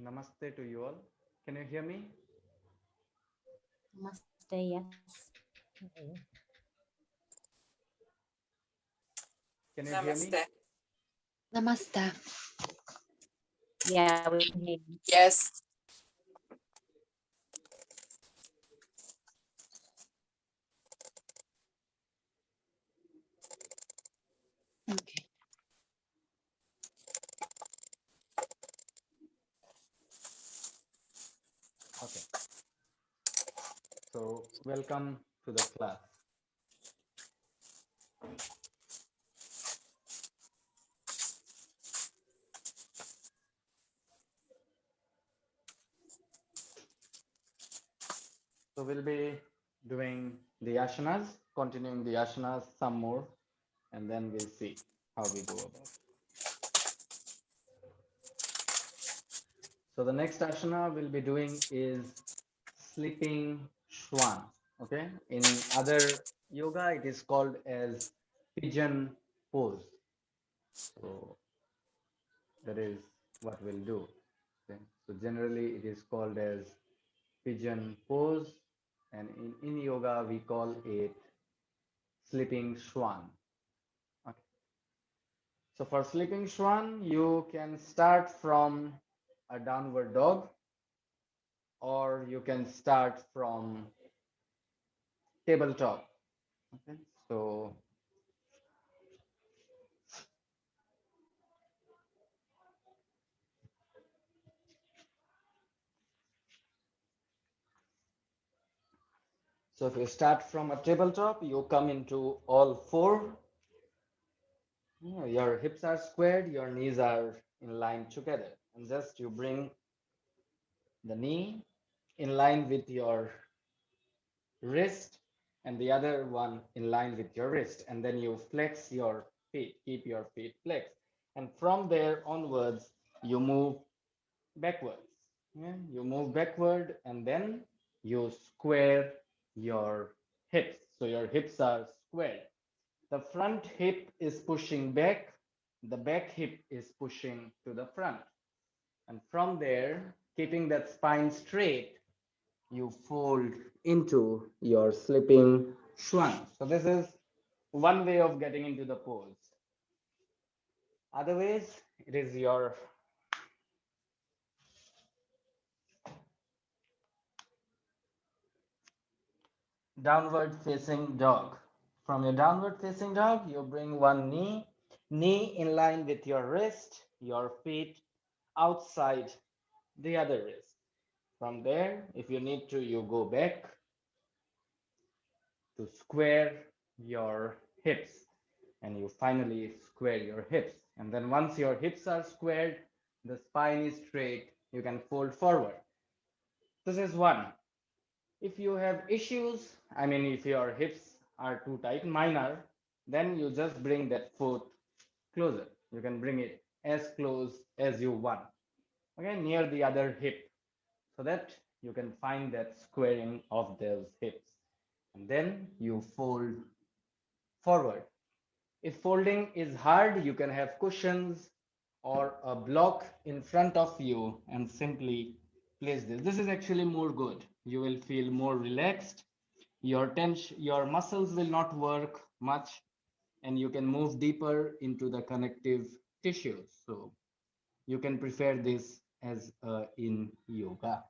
Namaste to you all. Can you hear me? Namaste, yes. Can you hear me? Namaste. Namaste. Yeah, we can hear you. Yes. Okay. Okay. So, welcome to the class. So, we'll be doing the asanas, continuing the asanas some more, and then we'll see how we go about. So, the next asana we'll be doing is sleeping swan. Okay. In other yoga, it is called as pigeon pose. So, that is what we'll do. Okay. So, generally, it is called as pigeon pose, and in yoga we call it sleeping swan. Okay. So for sleeping swan, you can start from a downward dog, or you can start from tabletop. Okay. So if you start from a tabletop, you come into all four. Your hips are squared, your knees are in line together, and just you bring the knee in line with your wrist and the other one in line with your wrist, and then you flex your feet, keep your feet flexed, and from there onwards you move backwards. Yeah? You move backward and then you square your hips, so your hips are squared. The front hip is pushing back, the back hip is pushing to the front, and from there, keeping that spine straight, you fold into your sleeping swan. So this is one way of getting into the pose. Other ways, it is your downward facing dog. From your downward facing dog, you bring one knee in line with your wrist, your feet outside the other wrist. From there, if you need to, you go back to square your hips, and you finally square your hips. And then once your hips are squared, the spine is straight, you can fold forward. This is one. If you have issues, I mean, if your hips are too tight, mine are, then you just bring that foot closer. You can bring it as close as you want, okay, near the other hip, so that you can find that squaring of those hips. And then you fold forward. If folding is hard, you can have cushions or a block in front of you and simply place this. This is actually more good. You will feel more relaxed. Your muscles will not work much, and you can move deeper into the connective tissues. So you can prefer this as in yoga.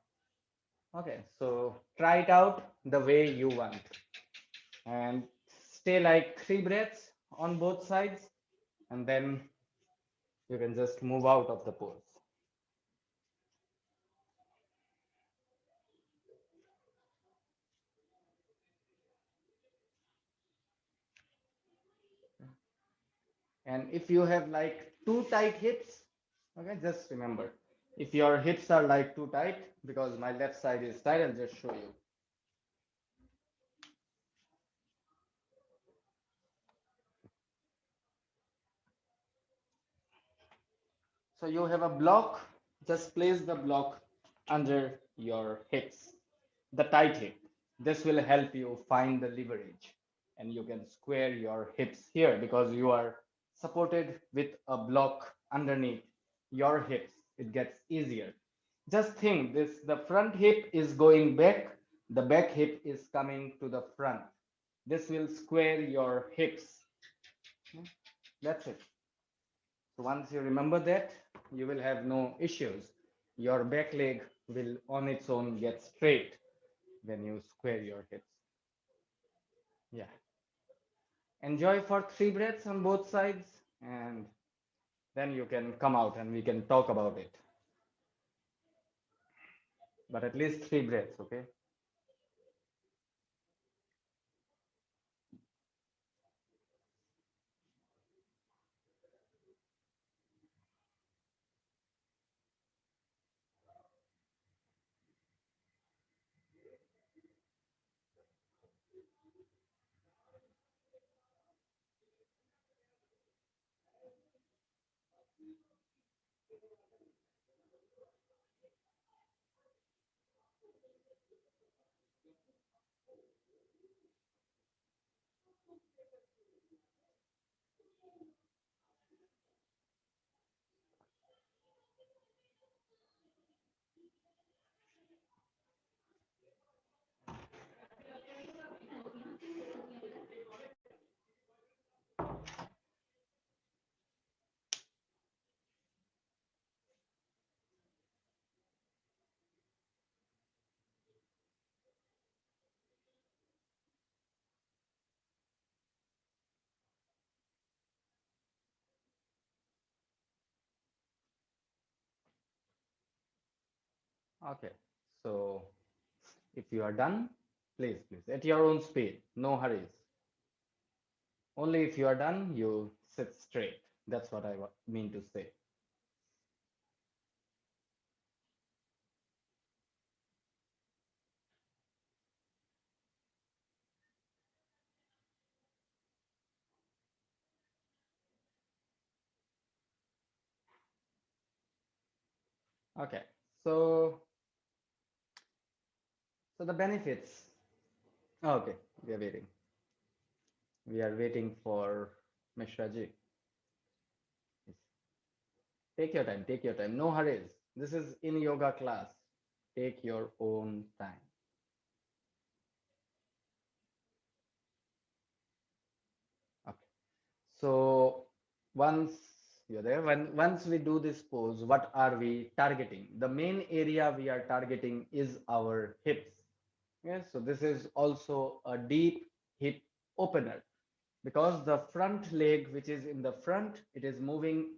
Okay, so try it out the way you want, and stay like 3 breaths on both sides, and then you can just move out of the pose. And if you have like too tight hips, okay, just remember, if your hips are like too tight, because my left side is tight, I'll just show you. So you have a block, just place the block under your hips, the tight hip. This will help you find the leverage, and you can square your hips here because you are supported with a block underneath your hips. It gets easier. Just think this, the front hip is going back, the back hip is coming to the front. This will square your hips. That's it. So once you remember that, you will have no issues. Your back leg will on its own get straight when you square your hips. Yeah. Enjoy for 3 breaths on both sides, and then you can come out and we can talk about it. But at least 3 breaths, okay? Okay. So if you are done, please, at your own speed, no hurries. Only if you are done, you sit straight. That's what I mean to say. Okay. So so the benefits. Okay, we are waiting. We are waiting for Mishra ji. Take your time, take your time. No hurries. This is in yoga class. Take your own time. Okay. So once you're there, once we do this pose, what are we targeting? The main area we are targeting is our hips. Yes, so this is also a deep hip opener because the front leg, which is in the front, it is moving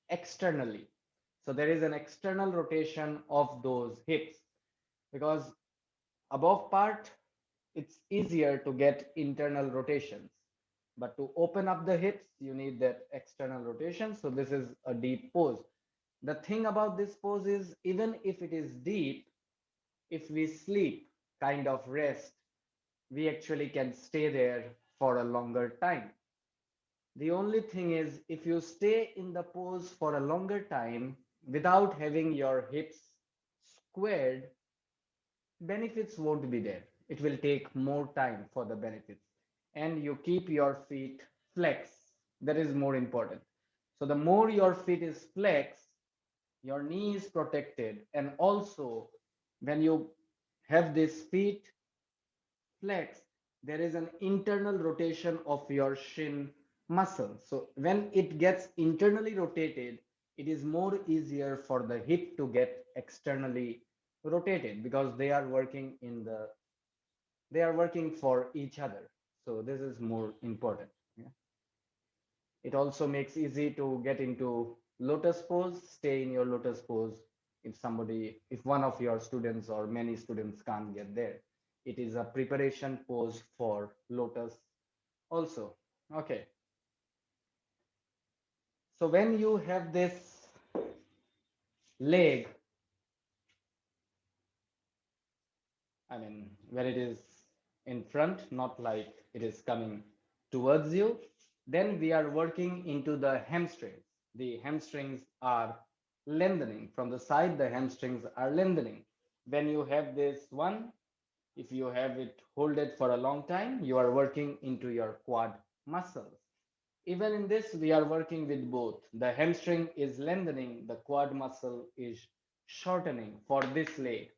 externally. So there is an external rotation of those hips because above part, it's easier to get internal rotations. But to open up the hips, you need that external rotation. So this is a deep pose. The thing about this pose is even if it is deep, if we sleep, kind of rest, we actually can stay there for a longer time. The only thing is, if you stay in the pose for a longer time without having your hips squared, benefits won't be there. It will take more time for the benefits. And you keep your feet flexed. That is more important. So the more your feet is flexed, your knee is protected. And also, when you have this feet flex, there is an internal rotation of your shin muscle. So when it gets internally rotated, it is more easier for the hip to get externally rotated because they are working for each other. So this is more important. Yeah. It also makes easy to get into lotus pose, stay in your lotus pose if one of your students or many students can't get there. It is a preparation pose for lotus also. Okay. So when you have this leg, I mean, when it is in front, not like it is coming towards you, then we are working into the hamstrings. The hamstrings are lengthening. From the side, the hamstrings are lengthening. When you have this one, if you have it hold it for a long time, you are working into your quad muscles. Even in this, we are working with both. The hamstring is lengthening, the quad muscle is shortening for this leg.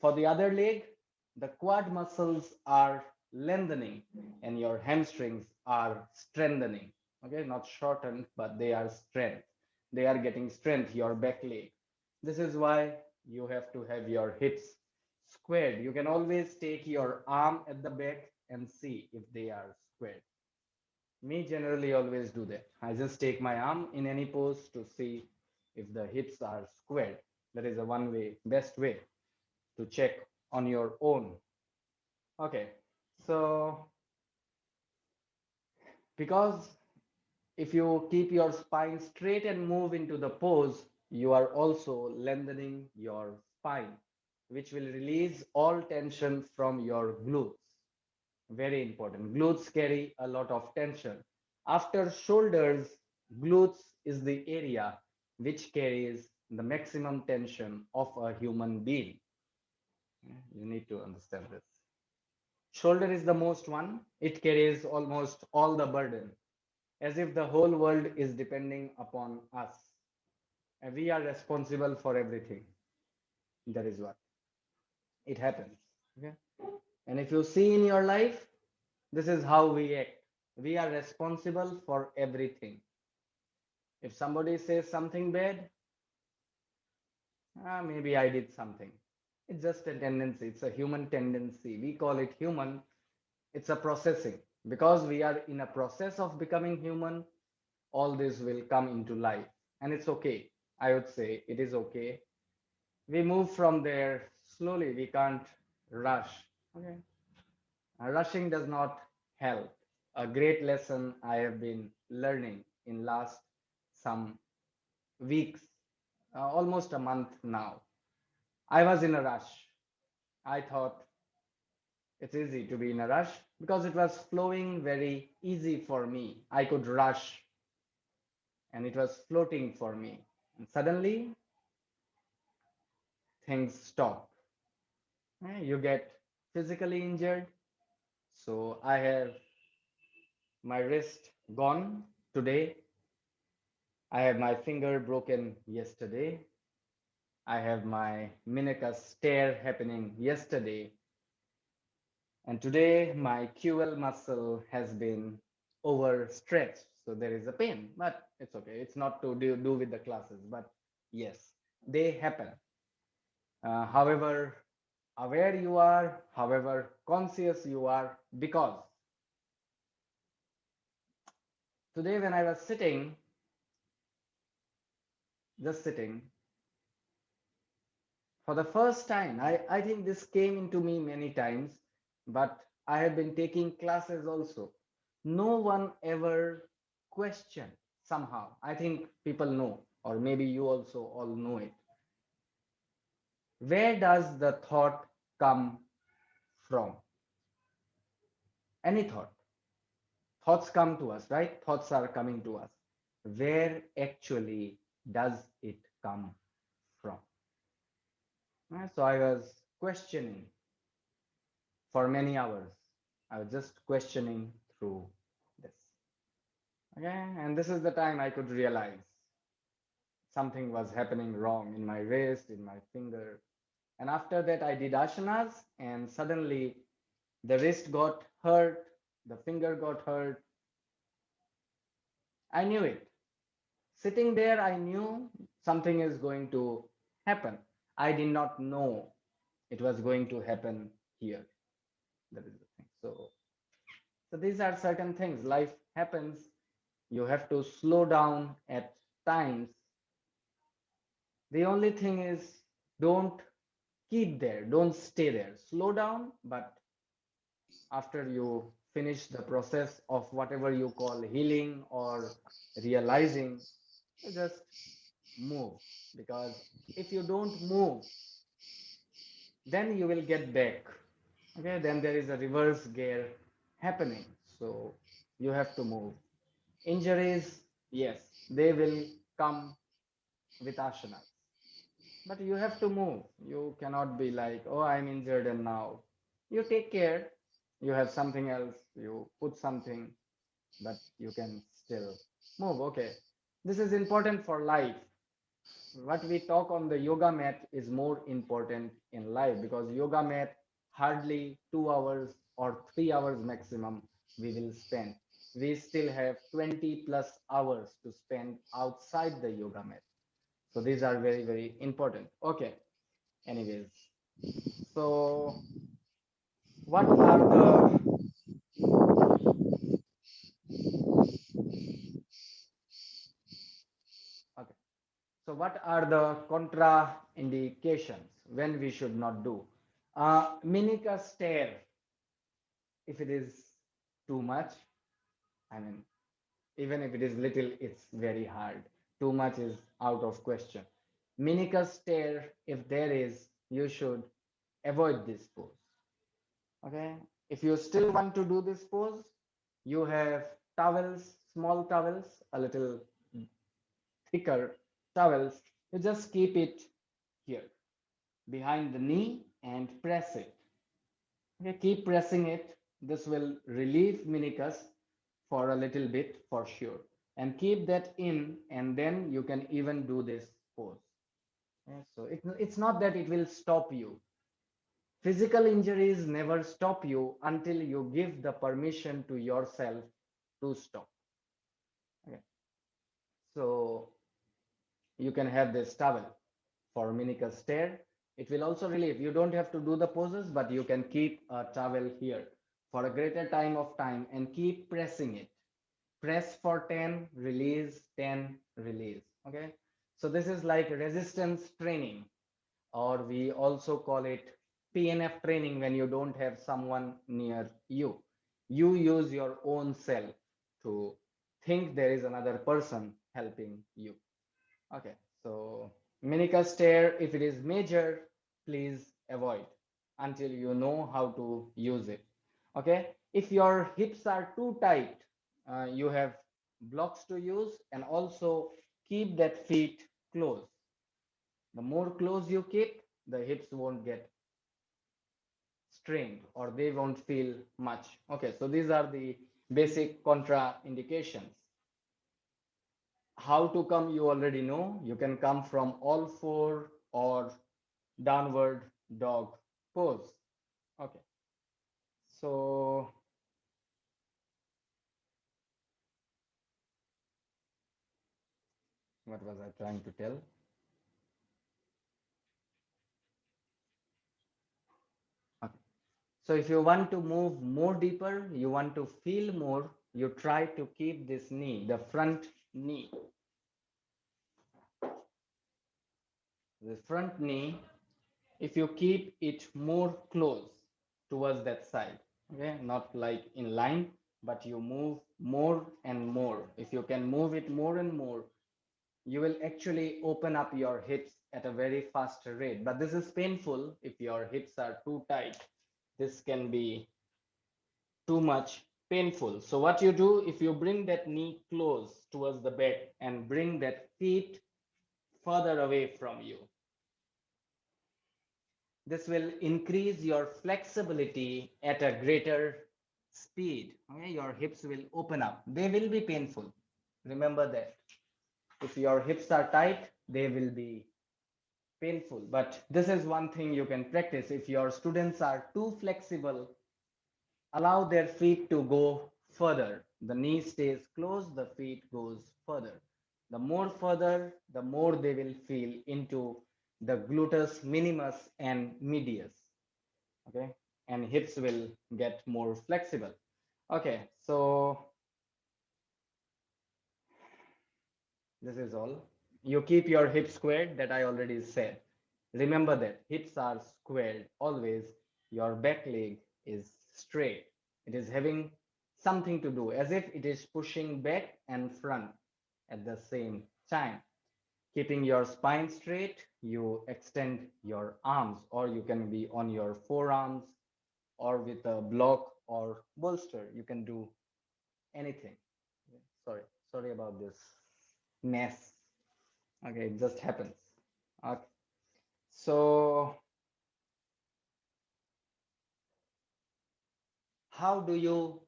For the other leg, the quad muscles are lengthening and your hamstrings are strengthening. Okay, not shortened, but they are strength. They are getting strength, your back leg. This is why you have to have your hips squared. You can always take your arm at the back and see if they are squared. Me generally always do that. I just take my arm in any pose to see if the hips are squared. That is a one way, best way to check on your own. Okay, so because if you keep your spine straight and move into the pose, you are also lengthening your spine, which will release all tension from your glutes. Very important. Glutes carry a lot of tension. After shoulders, glutes is the area which carries the maximum tension of a human being. You need to understand this. Shoulder is the most one. It carries almost all the burden, as if the whole world is depending upon us. And we are responsible for everything. That is what it happens. Okay. And if you see in your life, this is how we act. We are responsible for everything. If somebody says something bad, maybe I did something. It's just a tendency. It's a human tendency. We call it human. It's a processing. Because we are in a process of becoming human, all this will come into life. And it's okay. I would say it is okay. We move from there slowly. We can't rush. Okay. Rushing does not help. A great lesson I have been learning in last some weeks, almost a month now. I was in a rush. I thought it's easy to be in a rush because it was flowing very easy for me. I could rush and it was floating for me. And suddenly things stop. You get physically injured. So I have my wrist gone today. I have my finger broken yesterday. I have my meniscus tear happening yesterday. And today my QL muscle has been overstretched. So there is a pain, but it's okay. It's not to do with the classes, but yes, they happen. However aware you are, however conscious you are, because today when I was sitting, just sitting, for the first time, I think this came into me many times, but I have been taking classes also. No one ever questioned somehow. I think people know, or maybe you also all know it. Where does the thought come from? Any thought. Thoughts come to us, right? Thoughts are coming to us. Where actually does it come from? So I was questioning for many hours. I was just questioning through this. Okay, and this is the time I could realize something was happening wrong in my wrist, in my finger. And after that, I did asanas, and suddenly the wrist got hurt, the finger got hurt. I knew it. Sitting there, I knew something is going to happen. I did not know it was going to happen here. That is the thing. So these are certain things. Life happens. You have to slow down at times. The only thing is don't keep there, don't stay there. Slow down, but after you finish the process of whatever you call healing or realizing, you just move. Because if you don't move, then you will get back. Okay, then there is a reverse gear happening. So you have to move. Injuries, yes, they will come with asanas. But you have to move. You cannot be like, oh, I'm injured and now. You take care. You have something else. You put something, but you can still move. Okay. This is important for life. what we talk on the yoga mat is more important in life, because yoga mat hardly 2 hours or 3 hours maximum we will spend. We still have 20 plus hours to spend outside the yoga mat. So these are very, very important. Okay. Anyways, so what are the okay. So what are the contraindications when we should not do? Minica stare, if it is too much, I mean, even if it is little, it's very hard. Too much is out of question. Minica stare, if there is, you should avoid this pose. Okay. If you still want to do this pose, you have towels, small towels, a little thicker towels. You just keep it here behind the knee and press it. Okay, keep pressing it. This will relieve meniscus for a little bit for sure. And keep that in, and then you can even do this pose. Okay, so it's not that it will stop you. Physical injuries never stop you until you give the permission to yourself to stop. Okay, so you can have this towel for meniscus tear. It will also relieve. You don't have to do the poses, but you can keep a towel here for a greater time of time and keep pressing it. Press for 10, release, 10, release. Okay. So this is like resistance training, or we also call it PNF training when you don't have someone near you. You use your own self to think there is another person helping you. Okay, so meniscus tear, if it is major, please avoid until you know how to use it. Okay, if your hips are too tight, you have blocks to use, and also keep that feet close. The more close you keep, the hips won't get strained or they won't feel much. Okay, so these are the basic contraindications. How to come, you already know. You can come from all four or downward dog pose. Okay, so what was I trying to tell? Okay. So if you want to move more deeper, you want to feel more, you try to keep this knee, the front knee, the front knee, if you keep it more close towards that side, okay, not like in line, but you move more and more. If you can move it more and more, you will actually open up your hips at a very fast rate. But this is painful if your hips are too tight. This can be too much painful. So what you do, if you bring that knee close towards the bed and bring that feet further away from you, this will increase your flexibility at a greater speed. Okay, your hips will open up. They will be painful. Remember that. If your hips are tight, they will be painful. But this is one thing you can practice. If your students are too flexible, allow their feet to go further. The knee stays closed, the feet goes further. The more further, the more they will feel into the gluteus minimus and medius. Okay, and hips will get more flexible. Okay, so this is all. You keep your hips squared, that I already said. Remember that hips are squared always. Your back leg is straight. It is having something to do, as if it is pushing back and front at the same time. Keeping your spine straight, you extend your arms, or you can be on your forearms or with a block or bolster. You can do anything. Sorry, sorry about this mess. Okay, it just happens. Okay. So how do you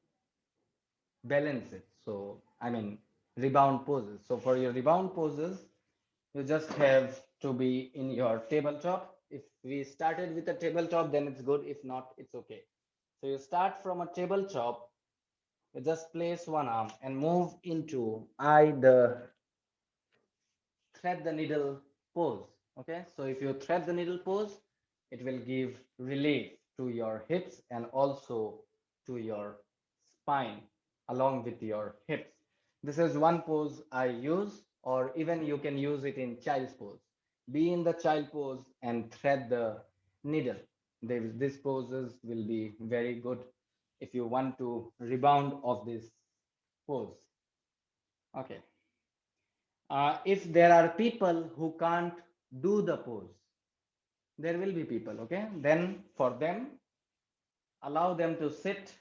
balance it? So I mean, rebound poses. So for your rebound poses, You just have to be in your tabletop. If we started with a tabletop, then it's good. If not, it's okay. So you start from a tabletop, you just place one arm and move into the thread the needle pose. Okay, so if you thread the needle pose, it will give relief to your hips and also to your spine along with your hips. This is one pose I use, or even you can use it in child's pose. Be in the child pose and thread the needle. These poses will be very good if you want to rebound of this pose. Okay. If there are people who can't do the pose, there will be people, okay? Then for them, allow them to sit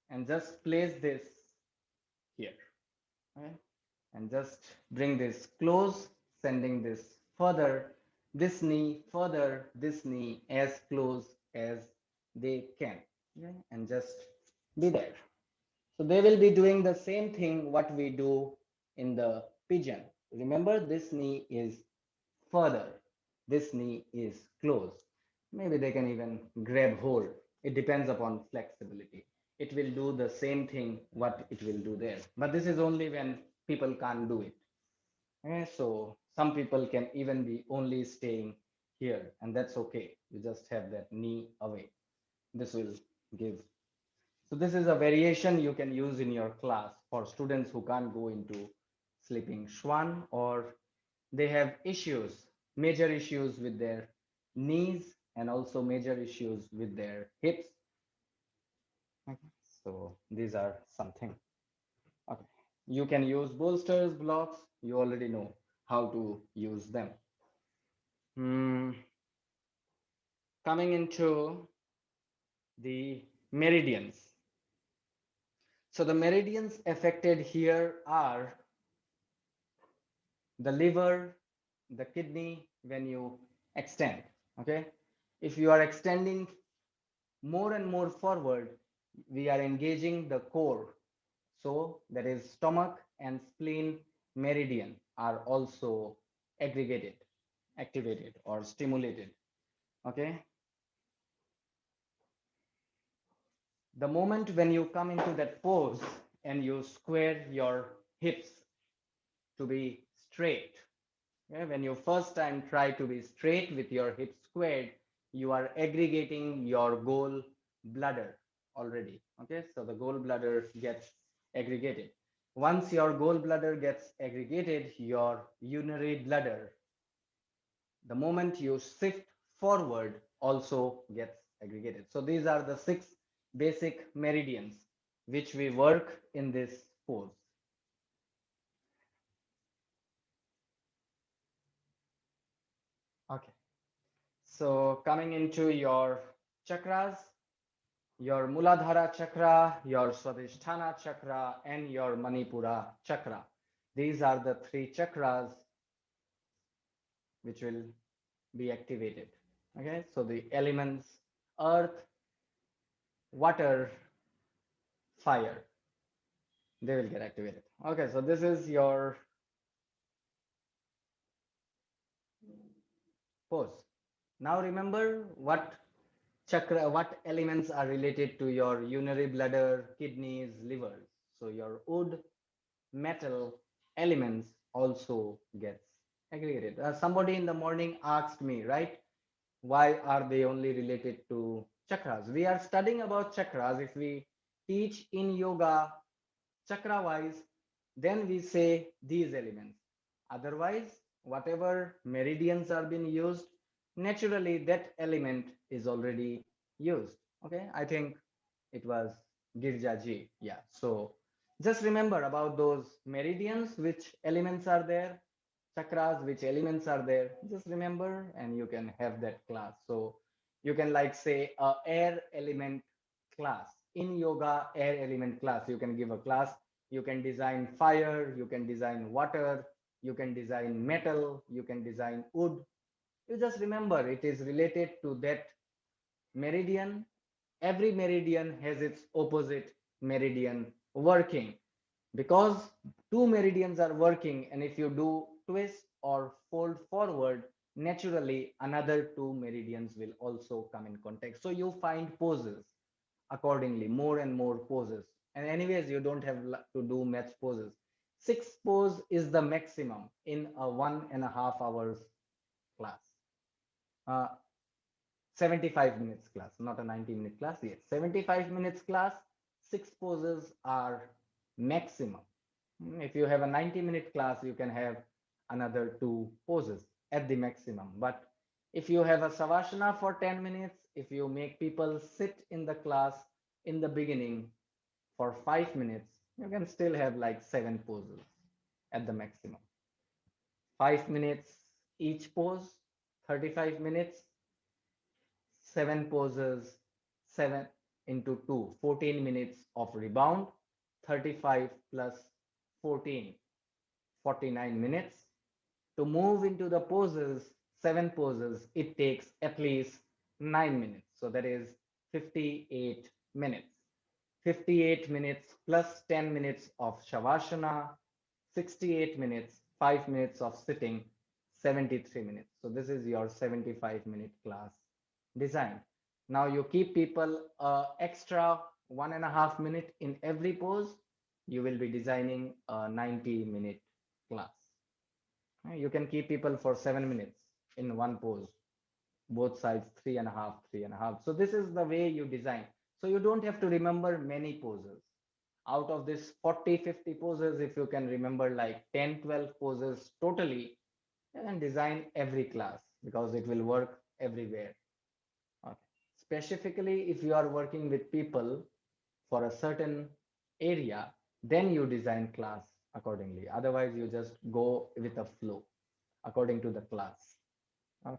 and just place this here, okay? And just bring this close, sending this further, this knee further, this knee as close as they can, okay? And just be there. So they will be doing the same thing what we do in the pigeon. Remember, this knee is further, this knee is closed. Maybe they can even grab hold. It depends upon flexibility. It will do the same thing what it will do there. But this is only when people can't do it. Okay, so some people can even be only staying here, and that's okay. You just have that knee away. This will give. So this is a variation you can use in your class for students who can't go into sleeping swan, or they have issues, major issues with their knees and also major issues with their hips. Okay. So these are something. Okay. You can use bolsters, blocks. You already know how to use them. Coming into the meridians. So the meridians affected here are the liver, the kidney when you extend. Okay. If you are extending more and more forward, we are engaging the core. So that is stomach and spleen meridian are also aggregated, activated or stimulated. Okay. The moment when you come into that pose and you square your hips to be straight, okay, when you first time try to be straight with your hips squared, you are aggregating your gall bladder already. Okay, so the gall bladder gets aggregated. Once your gall bladder gets aggregated, your urinary bladder, the moment you shift forward, also gets aggregated. So these are the 6 basic meridians which we work in this pose. Okay. So coming into your chakras, your Muladhara chakra, your Swadhisthana chakra, and your Manipura chakra. These are the 3 chakras which will be activated. Okay, so the elements earth, water, fire, they will get activated. Okay, so this is your pose. Now remember what chakra, what elements are related to your urinary bladder, kidneys, livers. So your wood, metal elements also gets aggregated. Somebody in the morning asked me, right, why are they only related to chakras? We are studying about chakras. If we teach in yoga chakra wise, then we say these elements. Otherwise, whatever meridians are being used, naturally that element is already used. Okay, I think it was Girja ji. Yeah, so just remember about those meridians, which elements are there, chakras, which elements are there. Just remember, and you can have that class. So you can like say a air element class in yoga, air element class. You can give a class. You can design fire. You can design water. You can design metal. You can design wood. You just remember it is related to that meridian. Every meridian has its opposite meridian working, because 2 meridians are working, and if you do twist or fold forward, naturally another two meridians will also come in contact. So you find poses accordingly, more and more poses. And anyways, you don't have to do match poses. Six pose is the maximum in a 1.5 hours class. Uh, 75 minutes class, not a 90-minute class. Yes, 75 minutes class, six poses are maximum. If you have a 90-minute class, you can have another two poses at the maximum. But if you have a Savasana for 10 minutes, if you make people sit in the class in the beginning for 5 minutes, you can still have like seven poses at the maximum. 5 minutes each pose, 35 minutes, seven poses, 7 into 2, 14 minutes of rebound, 35 plus 14, 49 minutes. To move into the poses, seven poses, it takes at least 9 minutes. So that is 58 minutes. 58 minutes plus 10 minutes of Shavasana, 68 minutes, 5 minutes of sitting, 73 minutes. So this is your 75-minute class design. Now you keep people extra 1.5 minutes in every pose. You will be designing a 90-minute class. You can keep people for 7 minutes in one pose, both sides, 3.5, 3.5. So this is the way you design. So you don't have to remember many poses. Out of this 40, 50 poses, if you can remember like 10, 12 poses totally, you can design every class because it will work everywhere. Okay. Specifically, if you are working with people for a certain area, then you design class accordingly. Otherwise, you just go with a flow according to the class. Okay.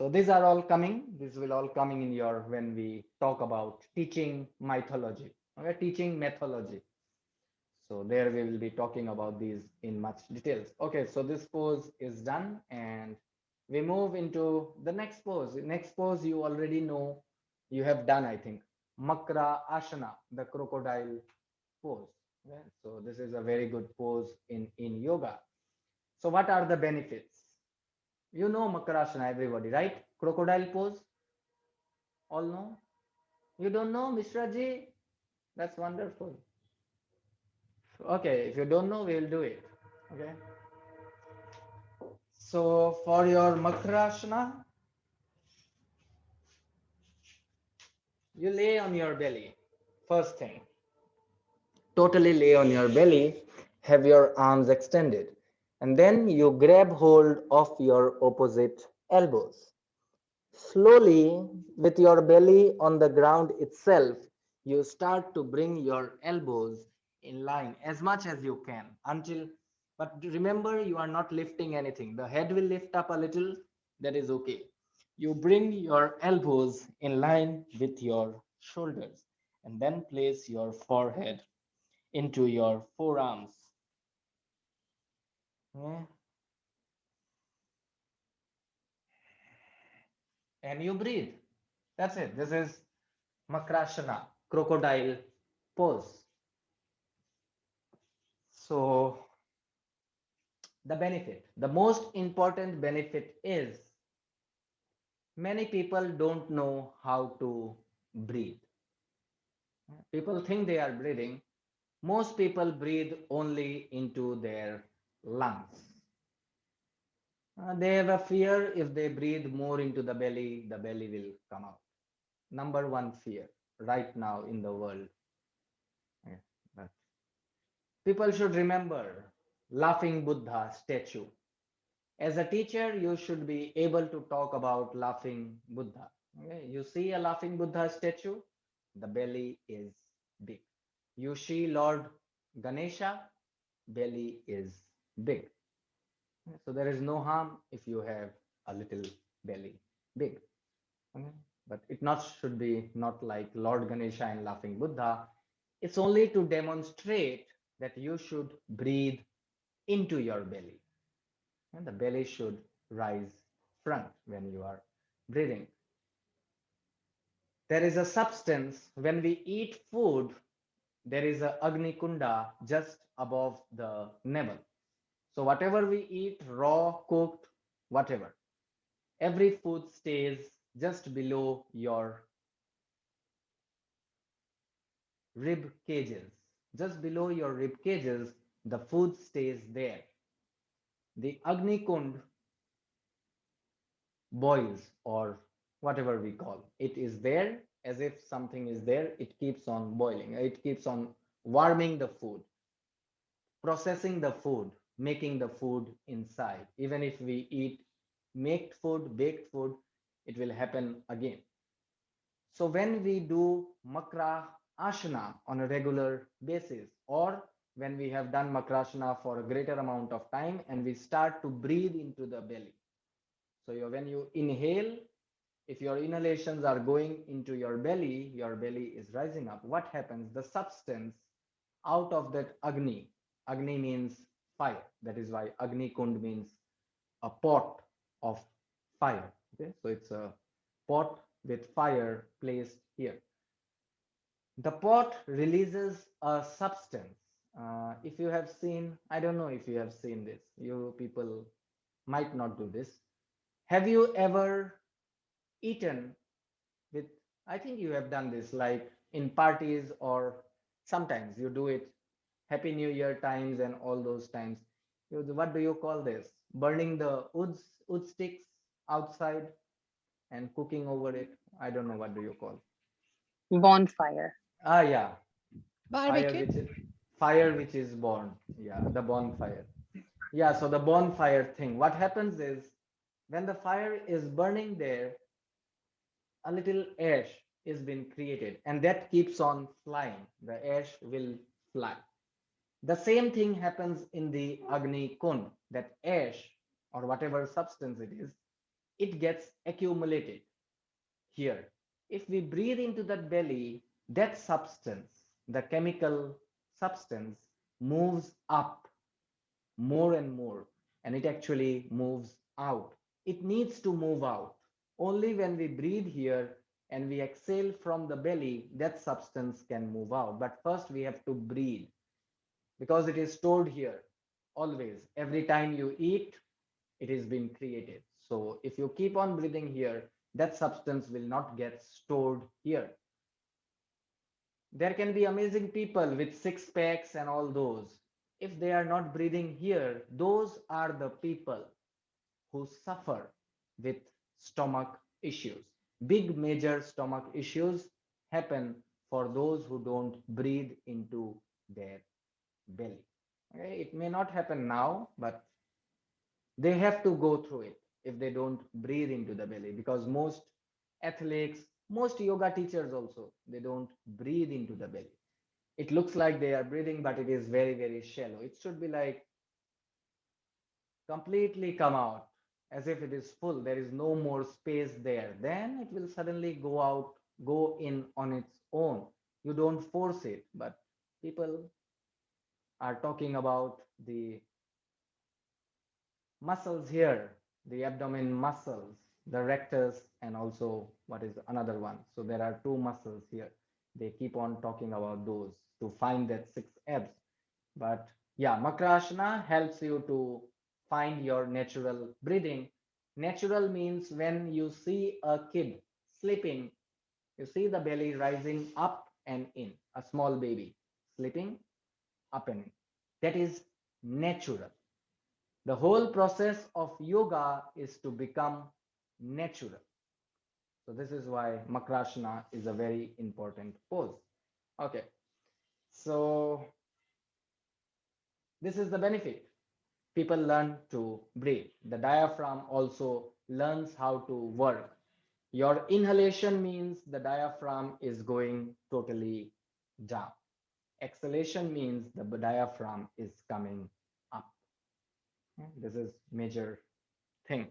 So these are all coming. This will all coming in your when we talk about teaching mythology. Okay, teaching methodology. So there we will be talking about these in much details. Okay, so this pose is done and we move into the next pose. Next pose you already know, you have done, I think. Makra Asana, the crocodile pose. Okay, so this is a very good pose in yoga. So what are the benefits? You know Makarasana, everybody, right? Crocodile pose. All know? You don't know, Mishra ji? That's wonderful. Okay, if you don't know, we will do it. Okay. So for your Makarasana, you lay on your belly. First thing, totally lay on your belly, have your arms extended, and then you grab hold of your opposite elbows. Slowly, with your belly on the ground itself, you start to bring your elbows in line as much as you can until, but remember, you are not lifting anything. The head will lift up a little, that is okay. You bring your elbows in line with your shoulders and then place your forehead into your forearms. Yeah. And you breathe. That's it. This is Makrasana, crocodile pose. So the most important benefit is many people don't know how to breathe. People think they are breathing. Most people breathe only into their lungs. They have a fear if they breathe more into the belly will come out. Number one fear right now in the world. Yeah, but people should remember Laughing Buddha statue. As a teacher, you should be able to talk about Laughing Buddha. Okay? You see a Laughing Buddha statue, the belly is big. You see Lord Ganesha, belly is big. So there is no harm if you have a little belly big. Okay? But it not should be not like Lord Ganesha and Laughing Buddha. It's only to demonstrate that you should breathe into your belly. And the belly should rise front when you are breathing. There is a substance when we eat food, there is a Agni Kunda just above the navel. So whatever we eat, raw, cooked, whatever, every food stays just below your rib cages. Just below your rib cages, the food stays there. The Agni Kund boils, or whatever we call it, is there as if something is there. It keeps on boiling, it keeps on warming the food, processing the food, making the food inside. Even if we eat baked food, it will happen again. So when we do Makra Ashana on a regular basis, or when we have done Makrashana for a greater amount of time and we start to breathe into the belly. So when you inhale, if your inhalations are going into your belly is rising up. What happens? The substance out of that Agni means fire. That is why Agni Kund means a pot of fire. Okay, so it's a pot with fire placed here. The pot releases a substance. If you have seen, I don't know if you have seen this, you people might not do this. Have you ever eaten with, I think you have done this like in parties, or sometimes you do it Happy New Year times and all those times. What do you call this? Burning the wood sticks outside and cooking over it. I don't know, what do you call? Bonfire. Ah, yeah, fire Barbecue. which is fire which is born. Yeah, the bonfire. Yeah, so the bonfire thing. What happens is when the fire is burning there, a little ash is being created and that keeps on flying. The ash will fly. The same thing happens in the Agni Kund, that ash or whatever substance it is, it gets accumulated here. If we breathe into that belly, that substance, the chemical substance, moves up more and more, and it actually moves out. It needs to move out. Only when we breathe here and we exhale from the belly, that substance can move out. But first, we have to breathe because it is stored here always. Every time you eat, it is being created. So if you keep on breathing here, that substance will not get stored here. There can be amazing people with six packs and all those. If they are not breathing here, those are the people who suffer with stomach issues. Big major stomach issues happen for those who don't breathe into their belly. Okay? It may not happen now, but they have to go through it if they don't breathe into the belly, because most athletes, most yoga teachers also, they don't breathe into the belly. It looks like they are breathing, but it is very, very shallow. It should be like completely come out as if it is full. There is no more space there. Then it will suddenly go out, go in on its own. You don't force it, but people are talking about the muscles here, the abdomen muscles, the rectus, and also what is another one. So there are two muscles here. They keep on talking about those to find that six abs. But yeah, Makrasana helps you to find your natural breathing. Natural means when you see a kid sleeping, you see the belly rising up and in, a small baby sleeping up and in. That is natural. The whole process of yoga is to become natural. So this is why Makrasana is a very important pose. Okay, so this is the benefit. People learn to breathe. The diaphragm also learns how to work. Your inhalation means the diaphragm is going totally down. Exhalation means the diaphragm is coming up. This is major thing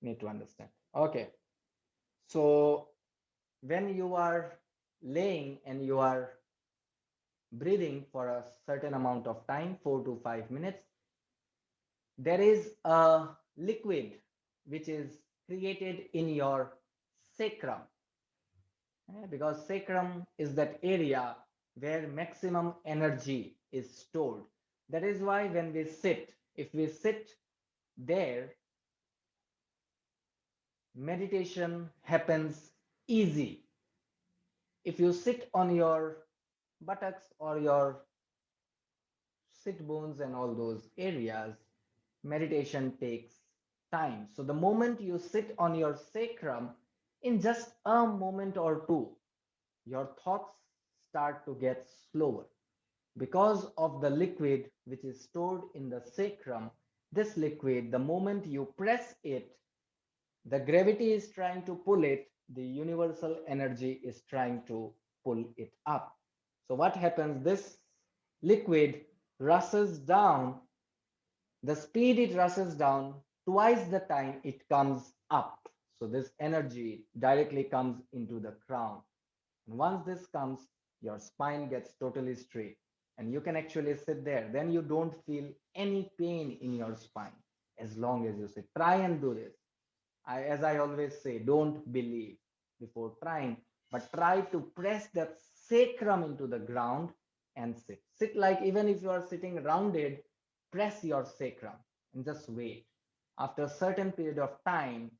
need to understand. Okay, so when you are laying and you are breathing for a certain amount of time, 4 to 5 minutes, there is a liquid which is created in your sacrum. Because sacrum is that area where maximum energy is stored. That is why when we sit, If we sit there, meditation happens easy. If you sit on your buttocks or your sit bones and all those areas, meditation takes time. So the moment you sit on your sacrum, in just a moment or two, your thoughts start to get slower because of the liquid which is stored in the sacrum. This liquid, the moment you press it, the gravity is trying to pull it, the universal energy is trying to pull it up. So what happens? This liquid rushes down. The speed it rushes down, twice the time it comes up. So this energy directly comes into the crown. And once this comes, your spine gets totally straight and you can actually sit there. Then you don't feel any pain in your spine as long as you sit. Try and do this. As I always say, don't believe before trying, but try to press that sacrum into the ground and sit. Sit like even if you are sitting rounded, press your sacrum and just wait. After a certain period of time,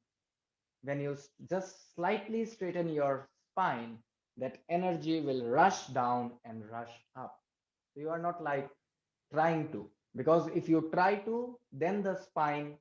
when you just slightly straighten your spine, that energy will rush down and rush up. So you are not like trying to, because if you try to, then the spine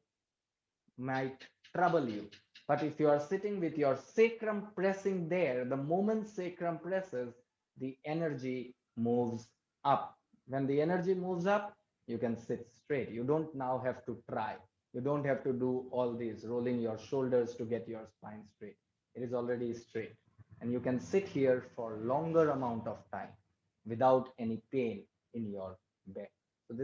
might trouble you. But if you are sitting with your sacrum pressing there, the moment sacrum presses, the energy moves up. When the energy moves up, you can sit straight. You don't now have to try. You don't have to do all this, rolling your shoulders to get your spine straight. It is already straight. And you can sit here for longer amount of time without any pain in your back. So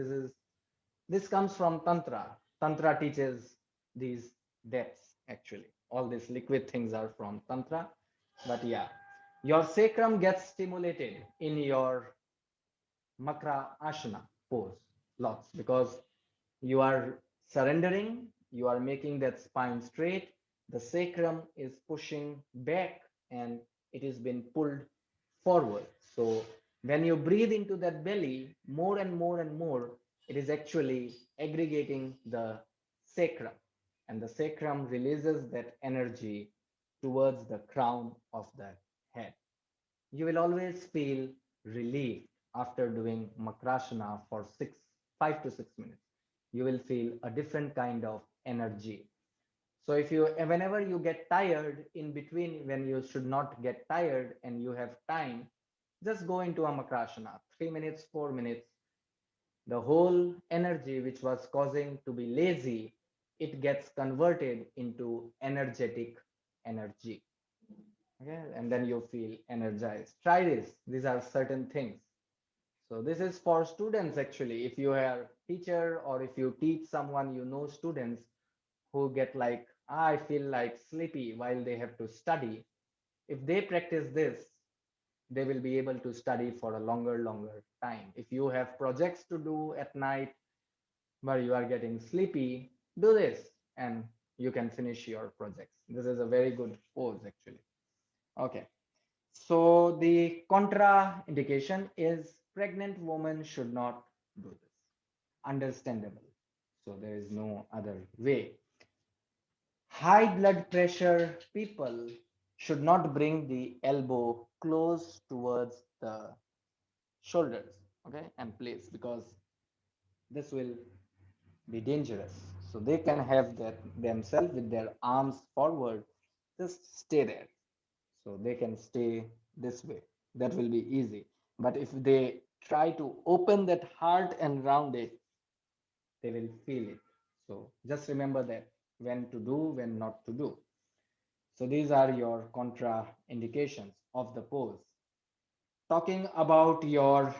this comes from Tantra. Tantra teaches these depths actually. All these liquid things are from Tantra. But yeah, your sacrum gets stimulated in your Makra Asana pose lots because you are surrendering, you are making that spine straight, the sacrum is pushing back and it is being pulled forward. So when you breathe into that belly more and more and more, it is actually aggregating the sacrum, and the sacrum releases that energy towards the crown of the head. You will always feel relief after doing Makrasana for 5 to 6 minutes. You will feel a different kind of energy. So if you, whenever you get tired in between, when you should not get tired and you have time, just go into a Makrasana, 3 minutes, 4 minutes. The whole energy which was causing to be lazy, it gets converted into energetic energy. Okay, and then you feel energized. Try this. These are certain things. So this is for students actually. If you are teacher or if you teach someone, you know, students who get like, I feel like sleepy while they have to study. If they practice this, they will be able to study for a longer time. If you have projects to do at night where you are getting sleepy, do this and you can finish your projects. This is a very good pose actually. Okay. So the contraindication is pregnant women should not do this. Understandable. So there is no other way. High blood pressure people should not bring the elbow close towards the shoulders, okay, and place, because this will be dangerous. So they can have that themselves with their arms forward, just stay there. So they can stay this way. That will be easy. But if they try to open that heart and round it, they will feel it. So just remember that when to do, when not to do. So these are your contraindications of the pose. Talking about your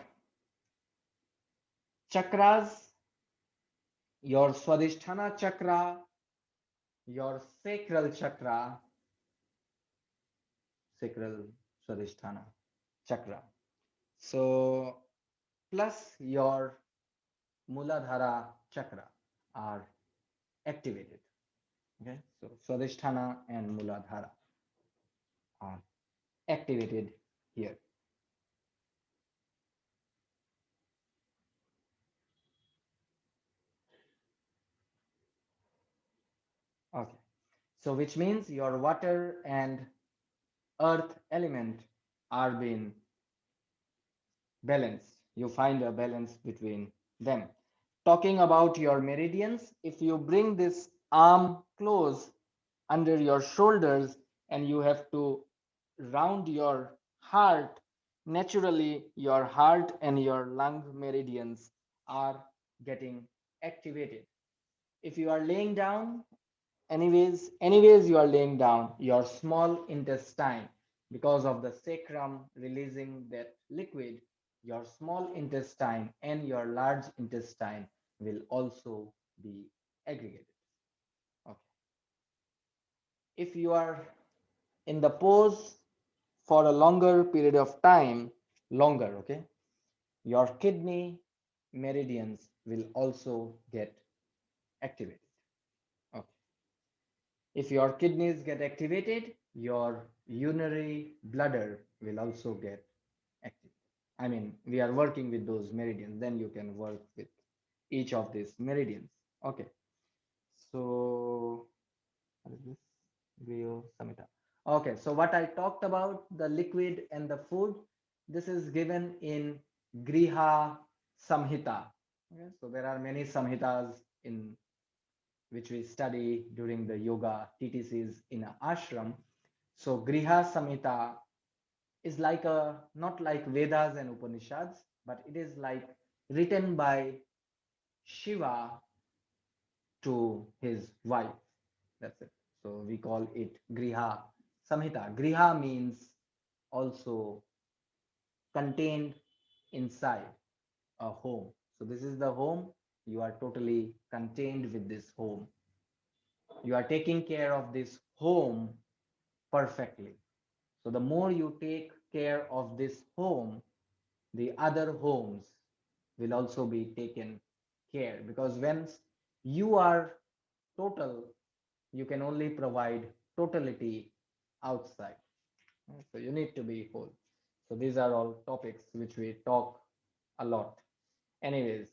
chakras, your Swadhisthana chakra, your sacral Swadhisthana chakra. So plus your Muladhara chakra are activated. Okay, so Swadhisthana and Muladhara are activated here. Okay. So which means your water and earth element are being balanced. You find a balance between them. Talking about your meridians, if you bring this arm close under your shoulders and you have to round your heart, naturally your heart and your lung meridians are getting activated. If you are laying down, anyways you are laying down, your small intestine, because of the sacrum releasing that liquid, your small intestine and your large intestine will also be aggregated. Okay. If you are in the pose for a longer period of time, longer, okay, your kidney meridians will also get activated. Okay. If your kidneys get activated, your urinary bladder will also get activated. I mean, we are working with those meridians, then you can work with each of these meridians. Okay. So, what is this? Griyo Samhita. Okay, so what I talked about, the liquid and the food, this is given in Griha Samhita. Okay, so there are many samhitas in which we study during the yoga TTCs in a ashram. So Griha Samhita is like a, not like Vedas and Upanishads, but it is like written by Shiva to his wife. That's it. So we call it Griha Samhita. Griha means also contained inside a home. So this is the home. You are totally contained with this home. You are taking care of this home perfectly. So the more you take care of this home, the other homes will also be taken care, because when you are total, you can only provide totality outside. So you need to be whole. So these are all topics which we talk a lot. Anyways,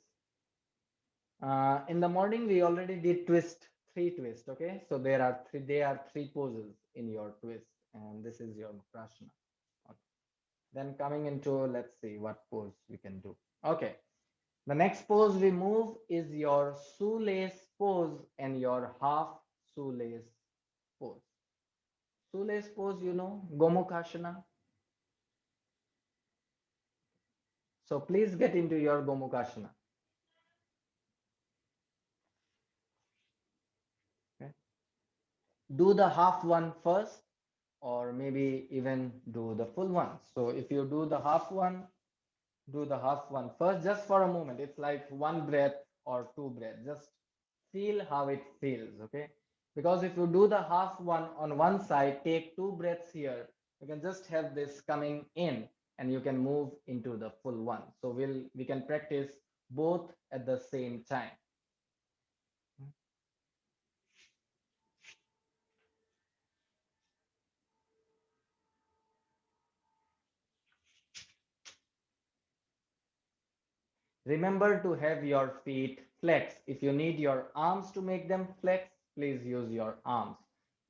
in the morning we already did three twist. Okay, so there are three poses in your twist, and this is your prashna. Okay. Then coming into, let's see what pose we can do. Okay, the next pose we move is your shoelace pose and your half shoelace pose. Shoelace pose, you know, Gomukhasana. So please get into your Gomukhasana. Okay. Do the half one first, or maybe even do the full one. So if you do the half one, do the half one first, just for a moment. It's like one breath or two breaths. Just feel how it feels, okay? Because if you do the half one on one side, take two breaths here, you can just have this coming in and you can move into the full one. So we can practice both at the same time. Remember to have your feet flex. If you need your arms to make them flex, please use your arms.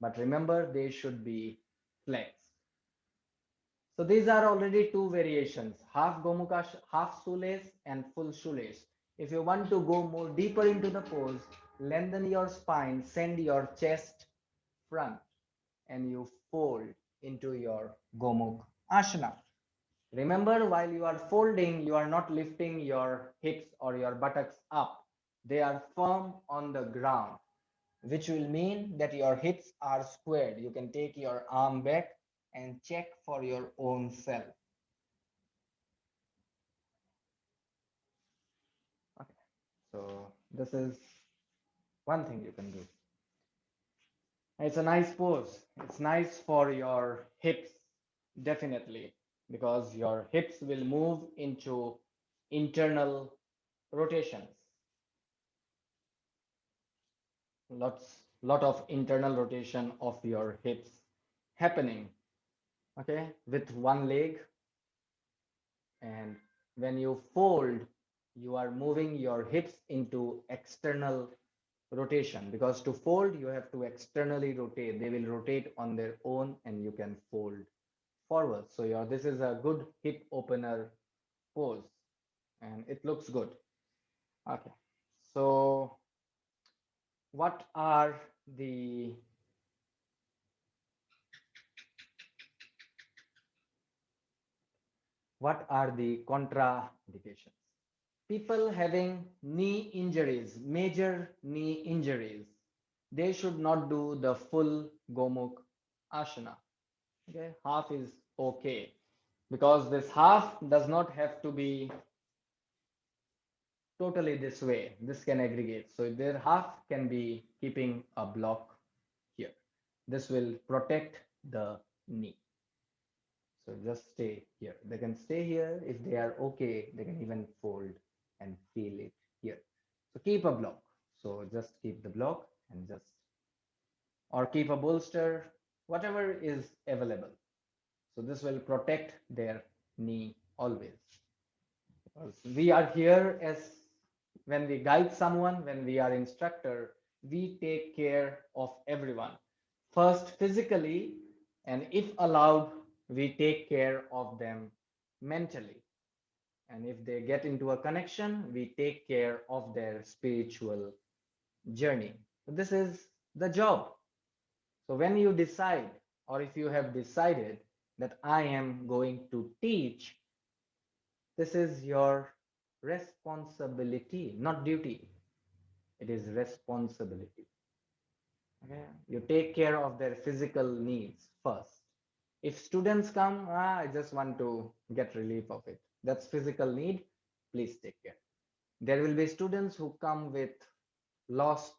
But remember, they should be flexed. So these are already two variations, half Gomuka, half shoelace and full shoelace. If you want to go more deeper into the pose, lengthen your spine, send your chest front, and you fold into your Gomukh Asana. Remember, while you are folding, you are not lifting your hips or your buttocks up. They are firm on the ground, which will mean that your hips are squared. You can take your arm back and check for your own self. Okay. So this is one thing you can do. It's a nice pose. It's nice for your hips, definitely, because your hips will move into internal rotations. Lot of internal rotation of your hips happening, okay, with one leg. And when you fold, you are moving your hips into external rotation, because to fold you have to externally rotate. They will rotate on their own and you can fold forward. So this is a good hip opener pose and it looks good. Okay. So what are the contraindications? People having knee injuries, major knee injuries, they should not do the full Gomukh asana. Okay, half is okay, because this half does not have to be totally this way. This can aggregate. So their half can be keeping a block here. This will protect the knee. So just stay here. They can stay here. If they are okay, they can even fold and feel it here. So keep a block. So just keep the block and just, or keep a bolster, whatever is available. So this will protect their knee always. Because we are here as, when we guide someone, when we are instructor, we take care of everyone. First physically, and if allowed, we take care of them mentally. And if they get into a connection, we take care of their spiritual journey. So this is the job. So when you decide, or if you have decided that I am going to teach, this is your responsibility, not duty. It is responsibility. Okay? You take care of their physical needs first. If students come, I just want to get relief of it. That's physical need. Please take care. There will be students who come with lost.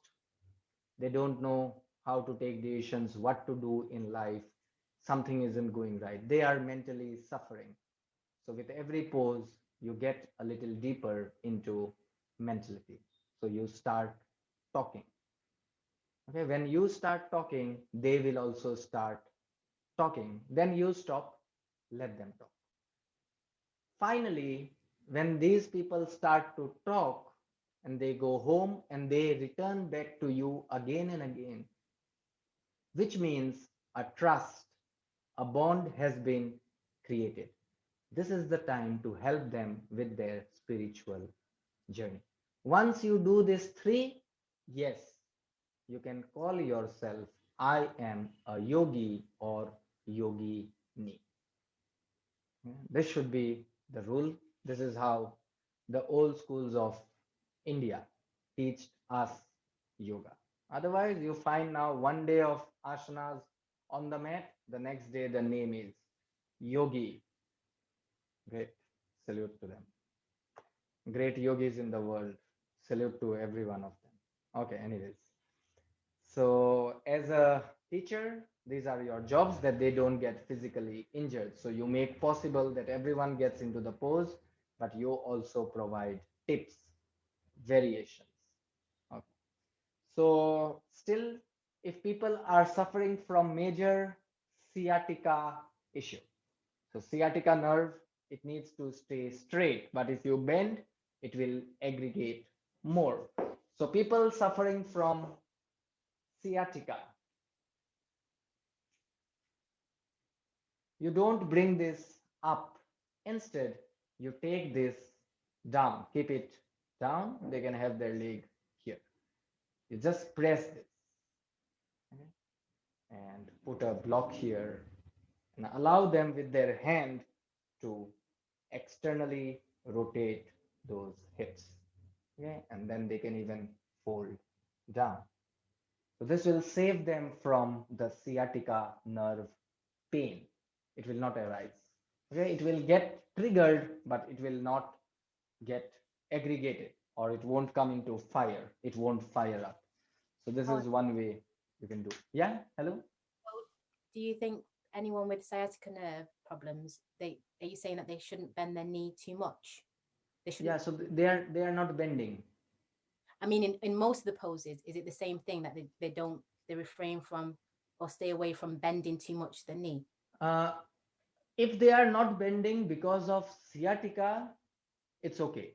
They don't know how to take decisions, what to do in life. Something isn't going right. They are mentally suffering. So with every pose, you get a little deeper into mentality. So you start talking. Okay, when you start talking, they will also start talking. Then you stop, let them talk. Finally, when these people start to talk and they go home and they return back to you again and again, which means a trust, a bond has been created. This is the time to help them with their spiritual journey. Once you do this three, yes, you can call yourself, I am a yogi or yogini. This should be the rule. This is how the old schools of India teach us yoga. Otherwise, you find now one day of asanas on the mat, the next day the name is yogi. Great. Salute to them. Great yogis in the world. Salute to every one of them. Okay, anyways. So as a teacher, these are your jobs, that they don't get physically injured. So you make possible that everyone gets into the pose, but you also provide tips, variations. Okay. So still, if people are suffering from major sciatica issue, so sciatica nerve, it needs to stay straight, but if you bend, it will aggregate more. So people suffering from sciatica, you don't bring this up. Instead, you take this down, keep it down. They can have their leg here. You just press this, okay, and put a block here and allow them with their hand to externally rotate those hips. Okay, and then they can even fold down. So this will save them from the sciatica nerve pain. It will not arise. Okay, it will get triggered, but it will not get aggregated, or it won't come into fire. It won't fire up. So this is one way you can do. Yeah, hello. Do you think anyone with sciatica nerve problems, are you saying that they shouldn't bend their knee too much? They shouldn't. Yeah, so they are not bending. I mean, in most of the poses, is it the same thing that they refrain from or stay away from bending too much the knee? If they are not bending because of sciatica, it's okay.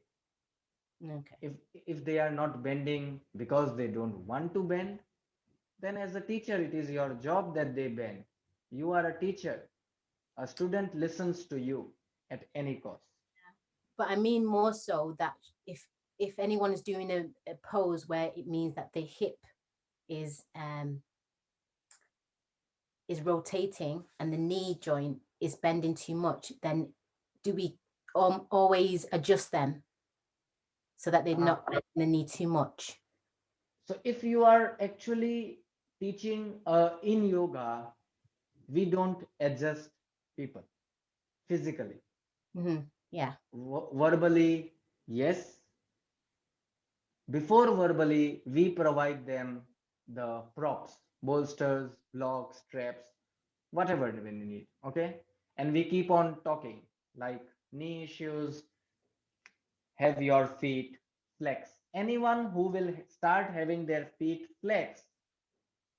Okay. If they are not bending because they don't want to bend, then as a teacher, it is your job that they bend. You are a teacher. A student listens to you at any cost. But I mean more so that if anyone is doing a pose where it means that the hip is um is rotating and the knee joint is bending too much, then do we always adjust them so that they're Uh, not bending the knee too much? so if you are actually teaching in yoga, we don't adjust people physically. Yeah. Verbally, yes. Before verbally, we provide them the props, bolsters, blocks, straps, whatever we need. Okay. And we keep on talking like knee issues, have your feet flex. Anyone who will start having their feet flex,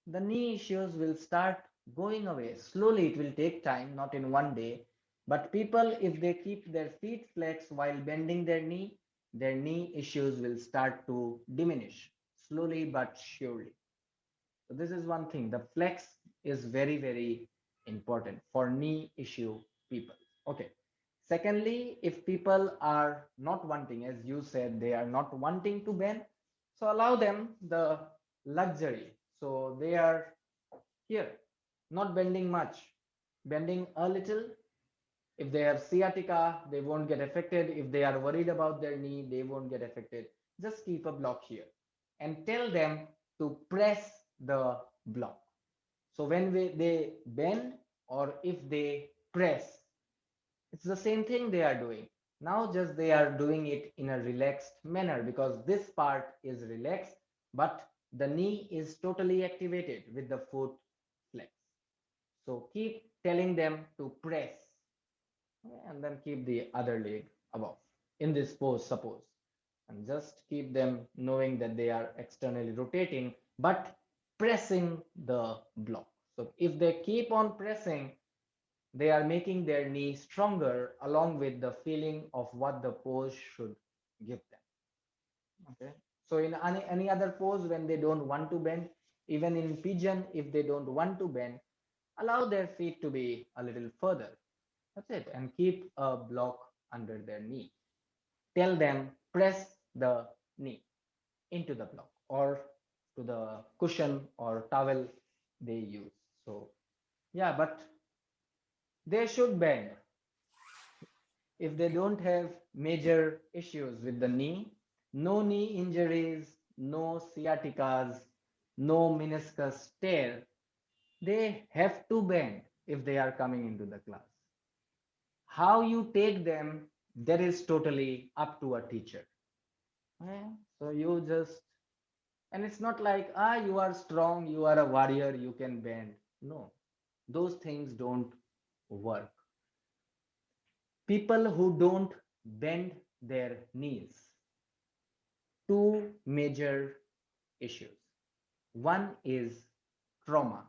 the knee issues will start going away. Slowly, it will take time, not in one day. But people, if they keep their feet flexed while bending their knee issues will start to diminish slowly but surely. So this is one thing. The flex is very, very important for knee issue people. Okay. Secondly, if people are not wanting, as you said, they are not wanting to bend, so allow them the luxury. So they are here, not bending much, bending a little. If they have sciatica, they won't get affected. If they are worried about their knee, they won't get affected. Just keep a block here and tell them to press the block. So when they bend or if they press, it's the same thing they are doing. Now just they are doing it in a relaxed manner because this part is relaxed, but the knee is totally activated with the foot flex. So keep telling them to press and then keep the other leg above in this pose, suppose. And just keep them knowing that they are externally rotating, but pressing the block. So if they keep on pressing, they are making their knee stronger along with the feeling of what the pose should give them. Okay. So in any other pose, when they don't want to bend, even in pigeon, if they don't want to bend, allow their feet to be a little further. That's it. And keep a block under their knee. Tell them press the knee into the block or to the cushion or towel they use. So yeah, but they should bend if they don't have major issues with the knee, no knee injuries, no sciaticas, no meniscus tear, they have to bend if they are coming into the class. How you take them, that is totally up to a teacher. Eh, so you just, and it's not like, you are strong, you are a warrior, you can bend. No, those things don't work. People who don't bend their knees, two major issues. One is trauma.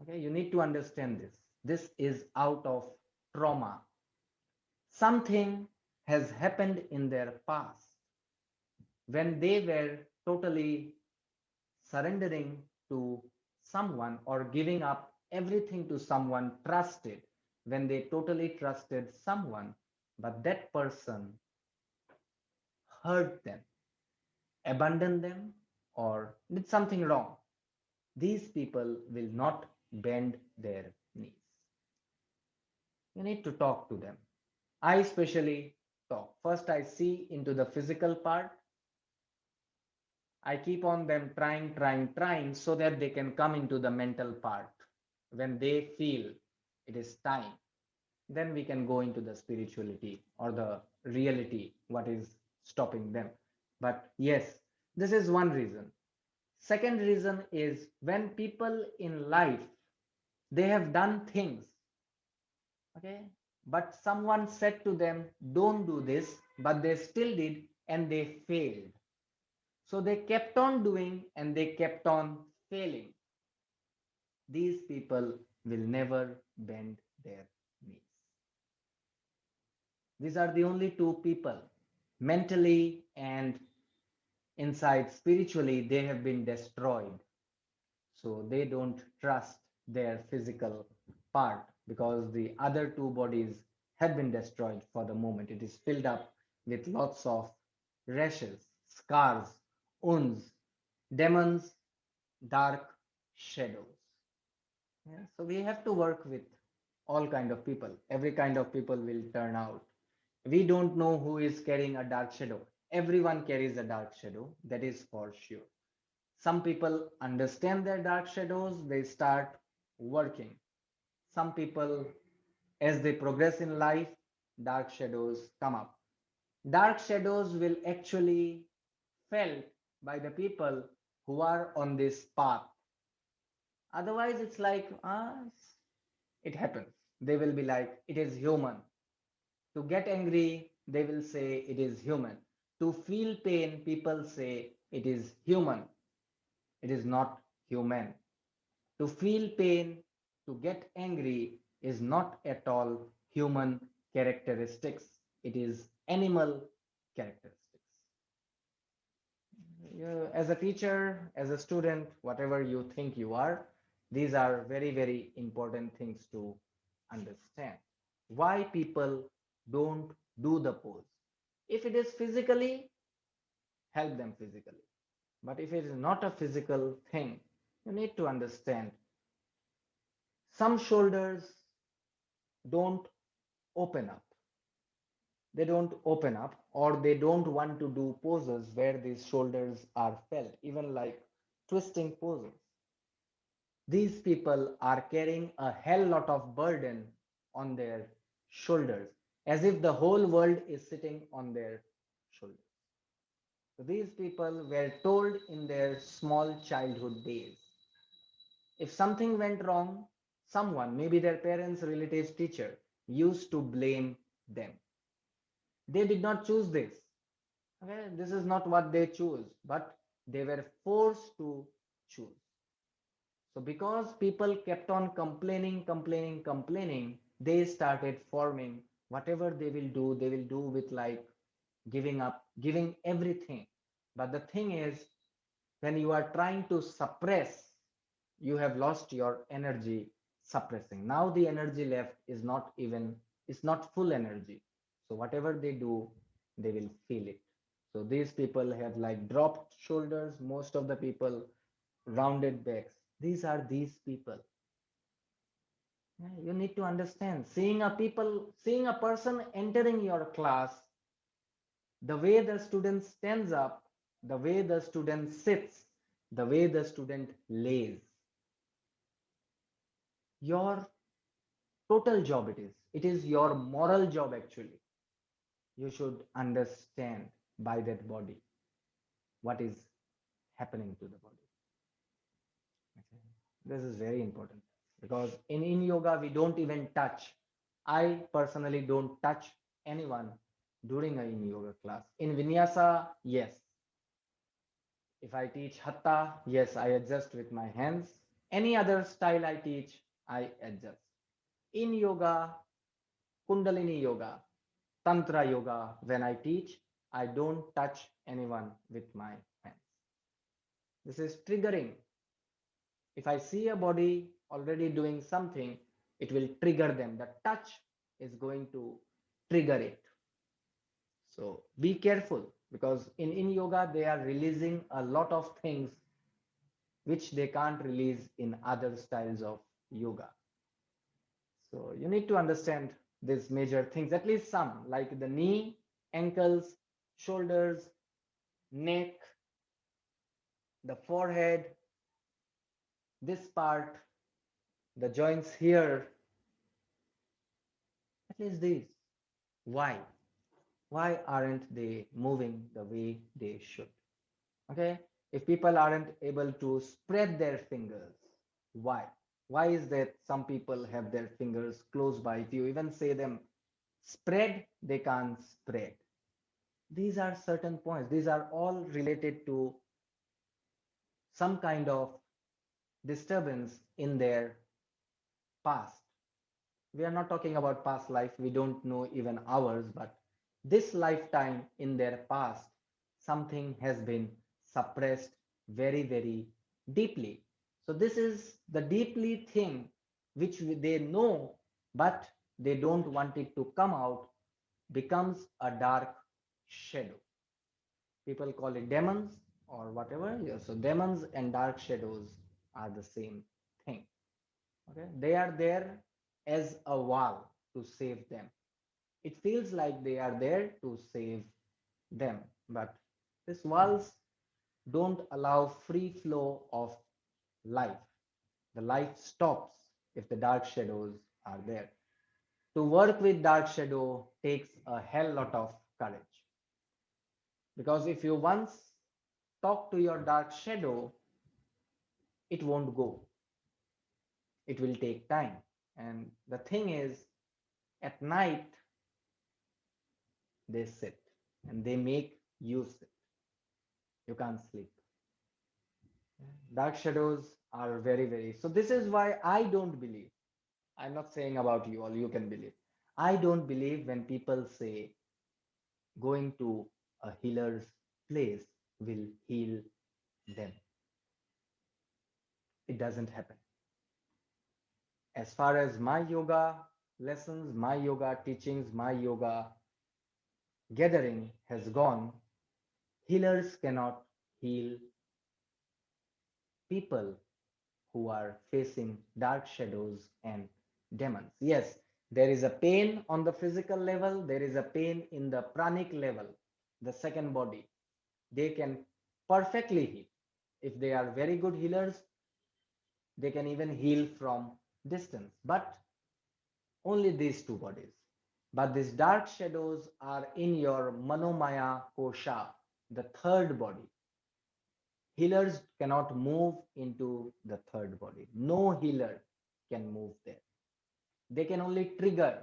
Okay, you need to understand this. This is out of trauma. Something has happened in their past when they were totally surrendering to someone or giving up everything to someone trusted, when they totally trusted someone, but that person hurt them, abandoned them, or did something wrong, these people will not bend their knees. You need to talk to them. I especially talk. First, I see into the physical part. I keep on them trying, so that they can come into the mental part. When they feel it is time, then we can go into the spirituality or the reality, what is stopping them. But yes, this is one reason. Second reason is when people in life, they have done things, okay, but someone said to them, don't do this, but they still did and they failed. So they kept on doing and they kept on failing. These people will never bend their knees. These are the only two people. mentally and inside spiritually, they have been destroyed. So they don't trust their physical part because the other two bodies have been destroyed for the moment. It is filled up with lots of rashes, scars, wounds, demons, dark shadows. Yeah, so we have to work with all kind of people. Every kind of people will turn out. We don't know who is carrying a dark shadow. Everyone carries a dark shadow, that is for sure. Some people understand their dark shadows, they start working. Some people, as they progress in life, dark shadows come up. Dark shadows will actually felt by the people who are on this path. Otherwise, it's like, it happens. They will be like, it is human. To get angry, they will say it is human. To feel pain, people say it is human. It is not human. To feel pain, to get angry is not at all human characteristics. It is animal characteristics. As a teacher, as a student, whatever you think you are, these are very, very important things to understand. Why people don't do the pose. If it is physically, help them physically. But if it is not a physical thing, you need to understand some shoulders don't open up. They don't open up, or they don't want to do poses where these shoulders are felt, even like twisting poses. These people are carrying a hell lot of burden on their shoulders, as if the whole world is sitting on their shoulders. So these people were told in their small childhood days, if something went wrong, someone, maybe their parents, relatives, teacher, used to blame them. They did not choose this. Okay, this is not what they choose, but they were forced to choose. So because people kept on complaining, they started forming whatever they will do with like giving up, giving everything. But the thing is, when you are trying to suppress, you have lost your energy suppressing. Now the energy left is not even, it's not full energy. So whatever they do, they will feel it. So these people have like dropped shoulders, most of the people rounded backs. These are these people. Yeah, you need to understand, seeing a person entering your class, the way the student stands up, the way the student sits, the way the student lays, your total job it is your moral job actually. You should understand by that body what is happening to the body. Okay. This is very important because in yoga we don't even touch. I personally don't touch anyone during a in yoga class. In vinyasa, yes. If I teach hatha, yes, I adjust with my hands. Any other style I teach, I adjust. In yoga, Kundalini yoga, Tantra yoga, when I teach, I don't touch anyone with my hands. This is triggering. If I see a body already doing something, it will trigger them. The touch is going to trigger it. So be careful because in yoga, they are releasing a lot of things which they can't release in other styles of yoga. So you need to understand these major things, at least some, like the knee, ankles, shoulders, neck, the forehead, this part, the joints here, at least these. Why? Why aren't they moving the way they should? Okay, if people aren't able to spread their fingers, why? Why is that some people have their fingers close by? If you even say them spread, they can't spread. These are certain points. These are all related to some kind of disturbance in their past. We are not talking about past life. We don't know even ours, but this lifetime in their past, something has been suppressed very, very deeply. So this is the deeply thing which they know, but they don't want it to come out, becomes a dark shadow. People call it demons or whatever. Yeah, so demons and dark shadows are the same thing. Okay, they are there as a wall to save them. It feels like they are there to save them, but these walls don't allow free flow of life. The life stops if the dark shadows are there. To work with dark shadow takes a hell lot of courage, because if you once talk to your dark shadow, it won't go. It will take time. And the thing is, at night, they sit and they make you sit. You can't sleep. Dark shadows are very, very. So, this is why I don't believe. I'm not saying about you all, you can believe. I don't believe when people say going to a healer's place will heal them. It doesn't happen. As far as my yoga lessons, my yoga teachings, my yoga gathering has gone, healers cannot heal people who are facing dark shadows and demons. Yes, there is a pain on the physical level, there is a pain in the pranic level, the second body. They can perfectly heal. If they are very good healers, they can even heal from distance, but only these two bodies. But these dark shadows are in your Manomaya Kosha, the third body. Healers cannot move into the third body. No healer can move there. They can only trigger.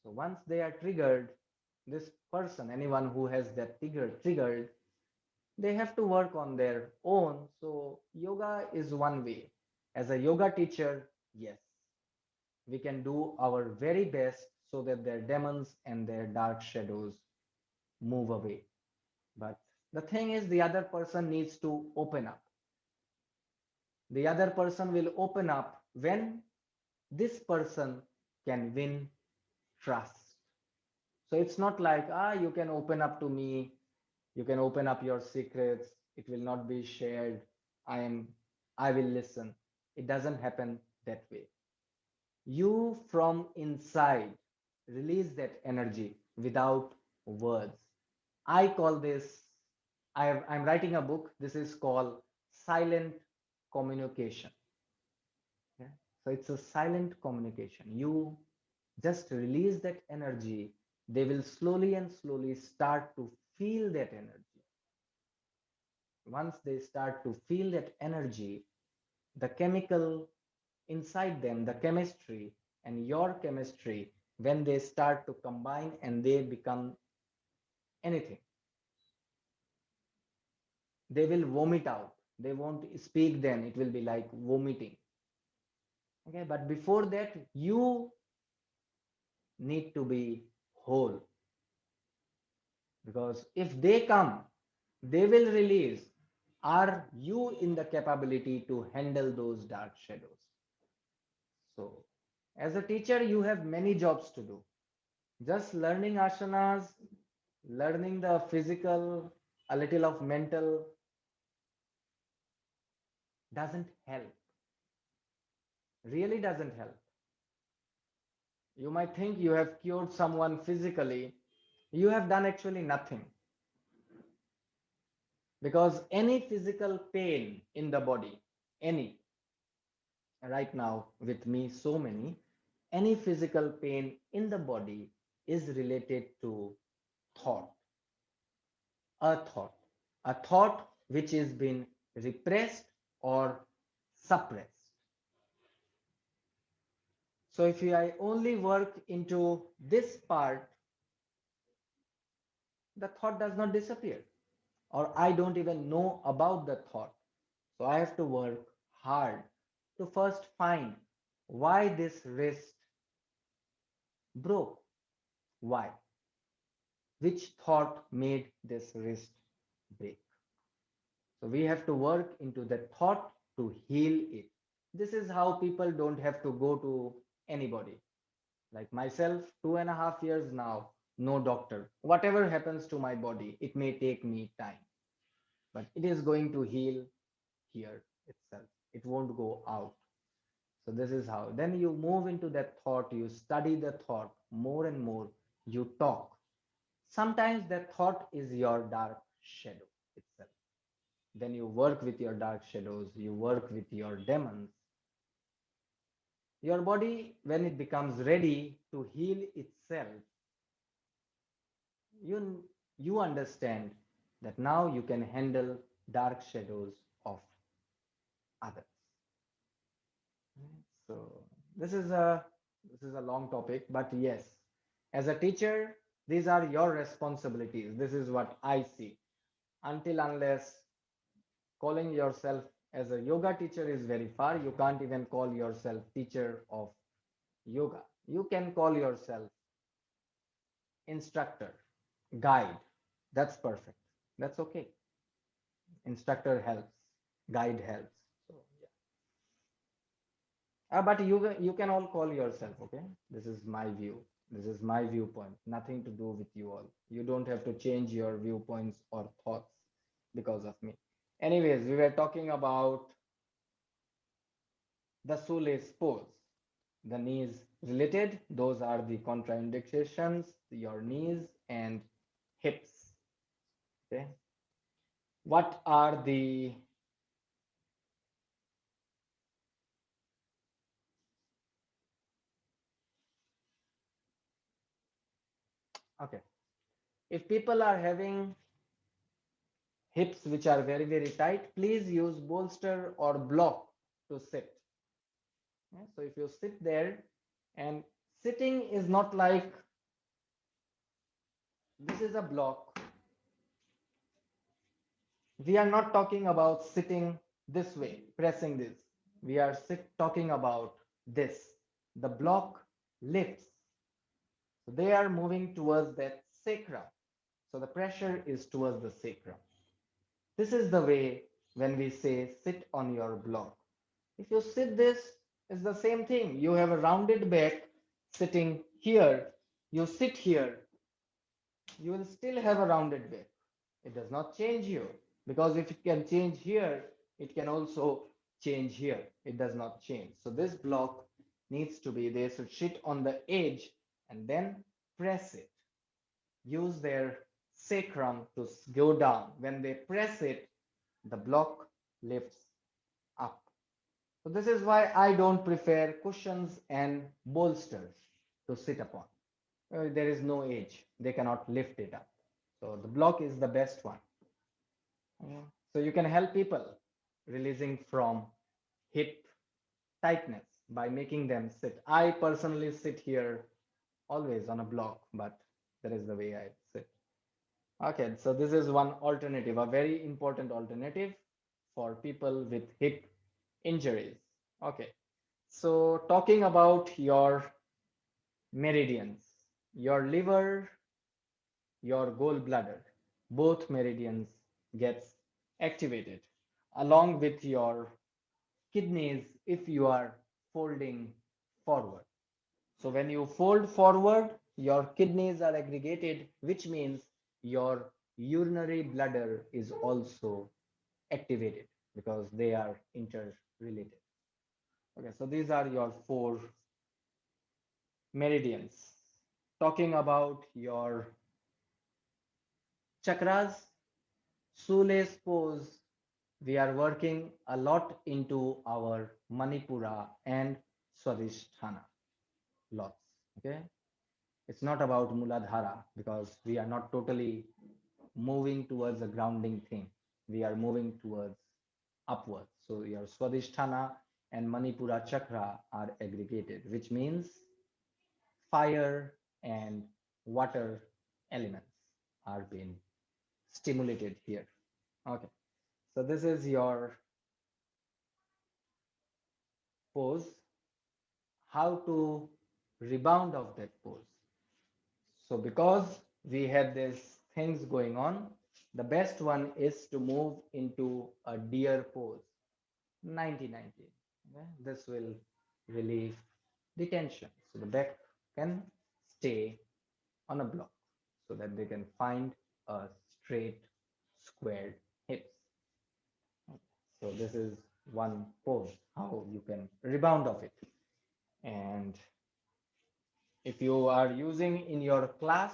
So once they are triggered, this person, anyone who has that triggered, they have to work on their own. So yoga is one way. As a yoga teacher, yes, we can do our very best so that their demons and their dark shadows move away. But the thing is, the other person needs to open up. The other person will open up when this person can win trust. So it's not like, you can open up to me, you can open up your secrets, it will not be shared. I am, I will listen. It doesn't happen that way. You from inside release that energy without words. I call this, I'm writing a book. This is called silent communication. Yeah? So it's a silent communication. You just release that energy. They will slowly and slowly start to feel that energy. Once they start to feel that energy, the chemical inside them, the chemistry and your chemistry, when they start to combine and they become anything, they will vomit out. They won't speak then. It will be like vomiting. Okay, but before that, you need to be whole, because if they come, they will release. Are you in the capability to handle those dark shadows? So, as a teacher, you have many jobs to do. Just learning asanas, learning the physical, a little of mental doesn't help. Really doesn't help. You might think you have cured someone physically. You have done actually nothing. Because any physical pain in the body, any, right now with me, so many, any physical pain in the body is related to thought, a thought which is been repressed or suppressed. So if I only work into this part, the thought does not disappear, or I don't even know about the thought. So I have to work hard to first find why this wrist broke. Why? which thought made this wrist break. So we have to work into that thought to heal it. This is how people don't have to go to anybody. Like myself, 2.5 years now, no doctor. Whatever happens to my body, it may take me time, but it is going to heal here itself. It won't go out. So this is how. Then you move into that thought, you study the thought more and more, you talk. Sometimes that thought is your dark shadow itself. Then you work with your dark shadows, you work with your demons. Your body, when it becomes ready to heal itself, you understand that now you can handle dark shadows of others. So this is a long topic, but yes, as a teacher, these are your responsibilities. This is what I see. Until unless calling yourself as a yoga teacher is very far, you can't even call yourself teacher of yoga. You can call yourself instructor, guide. That's perfect. That's okay. Instructor helps, guide helps. So yeah. But you can all call yourself, okay? This is my view. This is my viewpoint. Nothing to do with you all. You don't have to change your viewpoints or thoughts because of me. Anyways, we were talking about the shoelace pose. The knees related, those are the contraindications, your knees and hips. Okay. What are the okay? If people are having hips which are very, very tight, please use bolster or block to sit. Yeah, so if you sit there, and sitting is not like this is a block. We are not talking about sitting this way, pressing this. We are talking about this. The block lifts. So they are moving towards that sacrum. So the pressure is towards the sacrum. This is the way when we say sit on your block. If you sit this, it's the same thing. You have a rounded back sitting here. You sit here, you will still have a rounded back. It does not change you because if it can change here, it can also change here. It does not change. So this block needs to be, they should sit on the edge and then press it. Use their sacrum to go down. When they press it, the block lifts up. So this is why I don't prefer cushions and bolsters to sit upon. There is no edge. They cannot lift it up. So the block is the best one. So you can help people releasing from hip tightness by making them sit. I personally sit here always on a block, but that is the way I sit. Okay, so this is one alternative, a very important alternative for people with hip injuries. Okay, so talking about your meridians, your liver, your gallbladder, both meridians gets activated along with your kidneys if you are folding forward. So when you fold forward, your kidneys are aggregated, which means your urinary bladder is also activated because they are interrelated. Okay, so these are your four meridians. Talking about your chakras, shoelace pose, we are working a lot into our Manipura and Swadhisthana. Lots. Okay. It's not about Muladhara because we are not totally moving towards a grounding thing. We are moving towards upwards. So your Swadhisthana and Manipura chakra are aggregated, which means fire and water elements are being stimulated here. Okay. So this is your pose. How to rebound of that pose. So because we had these things going on. The best one is to move into a deer pose, 90-90. Okay? This will relieve the tension. So the back can stay on a block so that they can find a straight, squared hips. So this is one pose, how you can rebound of it. And if you are using in your class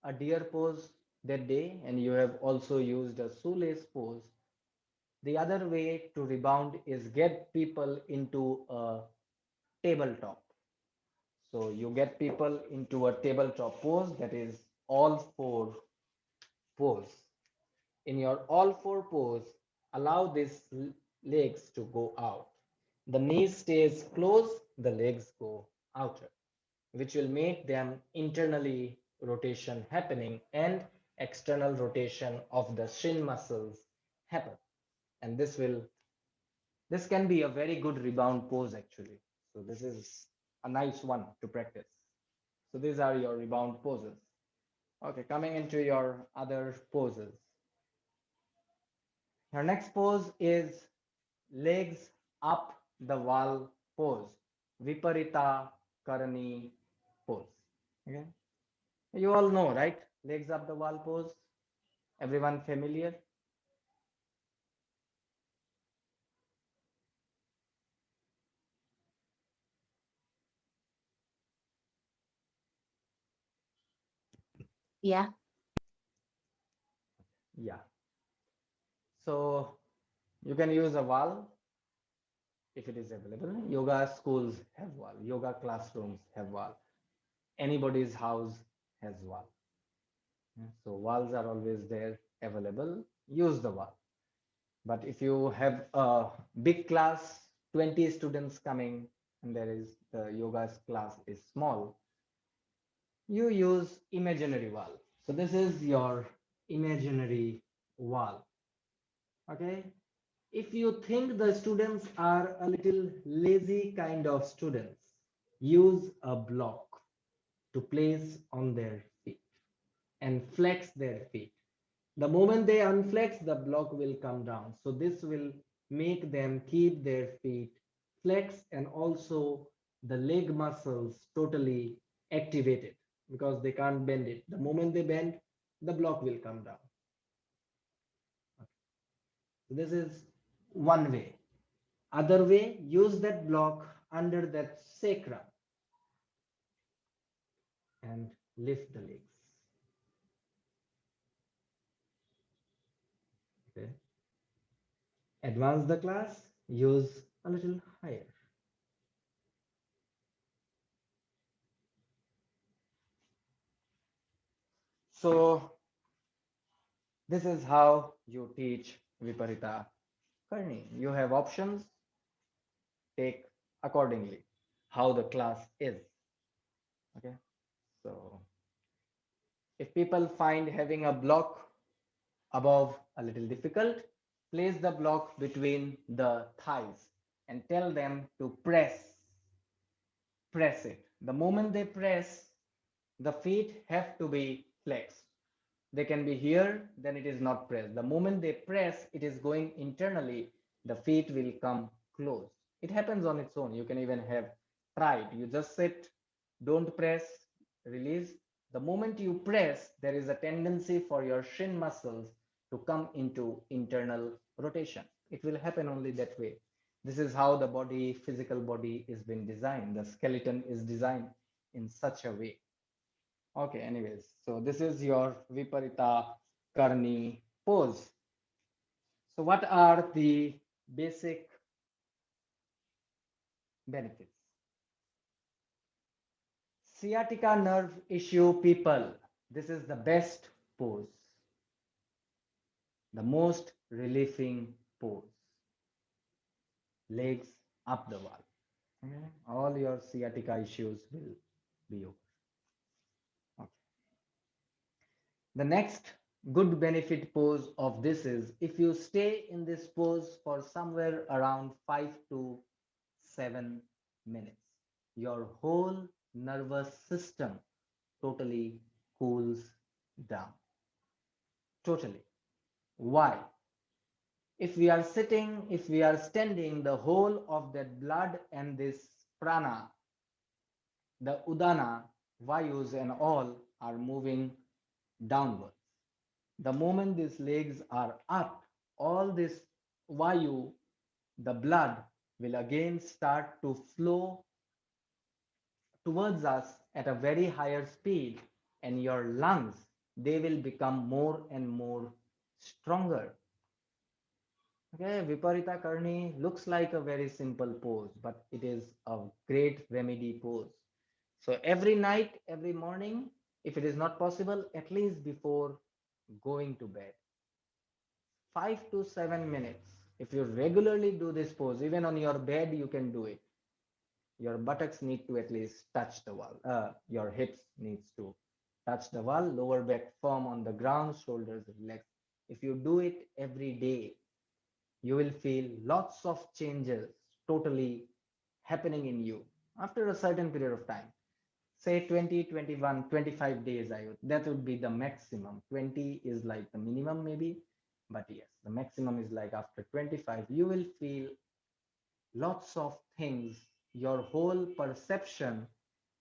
a deer pose that day and you have also used a shoelace pose, the other way to rebound is get people into a tabletop. So you get people into a tabletop pose, that is all four pose. In your all four pose, allow these legs to go out. The knees stays close, the legs go outer, which will make them internally rotation happening and external rotation of the shin muscles happen. And this can be a very good rebound pose actually. So this is a nice one to practice. So these are your rebound poses. Okay, coming into your other poses. Your next pose is legs up the wall pose, Viparita Karani pose. Okay, you all know, right? Legs up the wall pose. Everyone familiar? Yeah. Yeah. So you can use a wall if it is available. Yoga schools have wall. Yoga classrooms have wall. Anybody's house has wall. Yeah, so walls are always there available. Use the wall. But if you have a big class, 20 students coming, and there is the yoga class is small, you use imaginary wall. So this is your imaginary wall. Okay. If you think the students are a little lazy kind of students, use a block to place on their feet and flex their feet. The moment they unflex, the block will come down. So this will make them keep their feet flexed and also the leg muscles totally activated because they can't bend it. The moment they bend, the block will come down. So this is one way. Other way, use that block under that sacrum and lift the legs. Okay. Advance the class, use a little higher. So this is how you teach Viparita Karni. You have options, take accordingly how the class is. Okay. So if people find having a block above a little difficult, place the block between the thighs and tell them to press it. The moment they press, the feet have to be flexed. They can be here, then it is not pressed. The moment they press, it is going internally, the feet will come closed. It happens on its own. You can even have tried. You just sit, don't press, release. The moment you press, there is a tendency for your shin muscles to come into internal rotation. It will happen only that way. This is how the body, physical body is been designed. The skeleton is designed in such a way. Okay, anyways, so this is your Viparita Karni pose. So what are the basic benefits? Sciatica nerve issue people, this is the best pose, the most relieving pose. Legs up the wall. Okay. All your sciatica issues will be over. Okay. The next good benefit pose of this is if you stay in this pose for somewhere around 5 to 7 minutes, your whole nervous system totally cools down totally. Why? If we are sitting, if we are standing, the whole of that blood and this prana, the udana, vayus, and all are moving downwards. The moment these legs are up, all this vayu, the blood, will again start to flow towards us at a very higher speed, and your lungs, they will become more and more stronger. Okay, Viparita Karni looks like a very simple pose, but it is a great remedy pose. So every night, every morning, if it is not possible, at least before going to bed, 5 to 7 minutes. If you regularly do this pose, even on your bed, you can do it. Your buttocks need to at least touch the wall. Your hips needs to touch the wall, lower back firm on the ground, shoulders relaxed. If you do it every day, you will feel lots of changes totally happening in you after a certain period of time. Say 20, 21, 25 days, that would be the maximum. 20 is like the minimum maybe, but yes, the maximum is like after 25, you will feel lots of things. Your whole perception,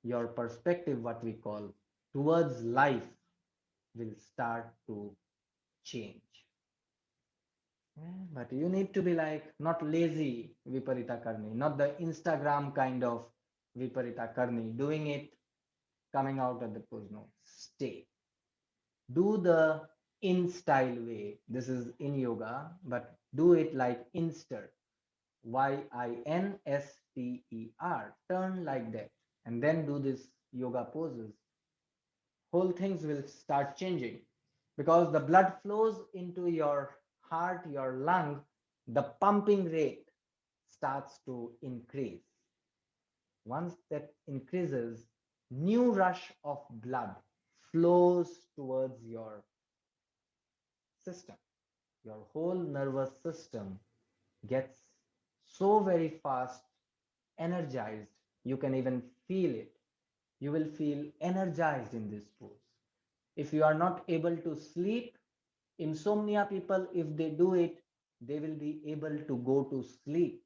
your perspective, what we call, towards life will start to change. But you need to be like not lazy Viparita Karni, not the Instagram kind of Viparita Karni, doing it, coming out of the pose. No, stay. Do the in style way. This is in yoga, but do it like inster. YINSTER. Turn like that. And then do this yoga poses. Whole things will start changing because the blood flows into your heart, your lung, the pumping rate starts to increase. Once that increases, new rush of blood flows towards your system. Your whole nervous system gets so very fast energized, you can even feel it. You will feel energized in this pose. If you are not able to sleep, insomnia people, if they do it, they will be able to go to sleep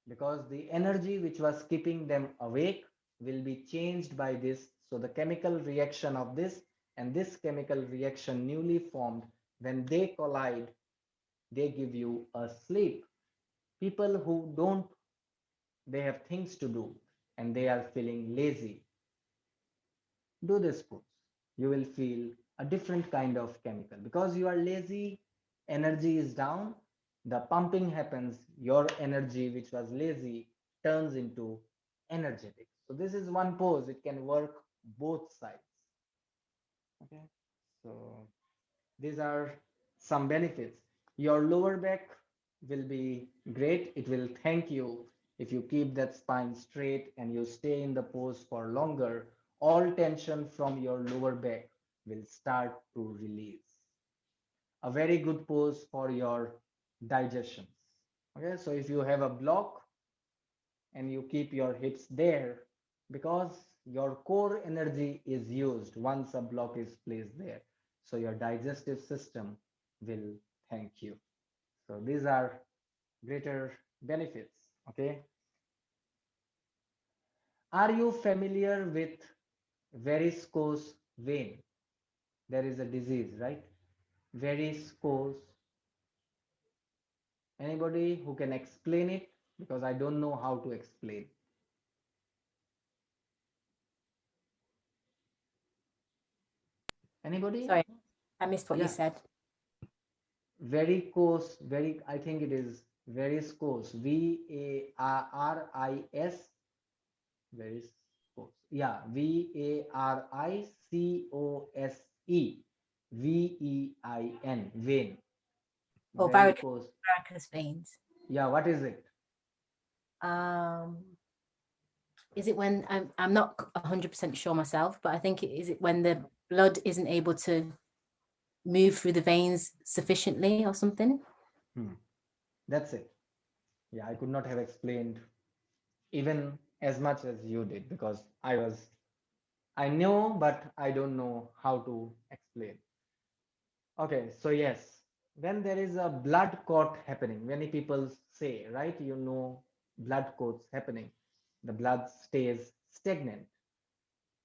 because the energy which was keeping them awake will be changed by this. So the chemical reaction of this and this chemical reaction newly formed, when they collide, they give you a sleep. People who don't, they have things to do and they are feeling lazy, do this pose. You will feel a different kind of chemical because you are lazy, energy is down, the pumping happens, your energy which was lazy turns into energetic. So this is one pose, it can work both sides. Okay, so these are some benefits. Your lower back will be great, it will thank you if you keep that spine straight and you stay in the pose for longer. All tension from your lower back will start to release. A very good pose for your digestions. Okay, so if you have a block and you keep your hips there, because your core energy is used once a block is placed there, so your digestive system will thank you. So these are greater benefits. Okay, are you familiar with varicose vein? There is a disease, right? Varicose. Anybody who can explain it? Because I don't know how to explain. Anybody? Sorry, I missed what you Yeah. said. Varicose, I think it is varicose, VARIS, varicose. Yeah, VARICOSE, VEIN, vein. Oh, Varicose. varicose veins. Yeah, what is it? Is it when I'm not 100% sure myself, but I think is it when the blood isn't able to move through the veins sufficiently or something? That's it. Yeah, I could not have explained even as much as you did because I was I know, but I don't know how to explain. Okay, so yes, when there is a blood clot happening, many people say, right? You know, blood clots happening, the blood stays stagnant.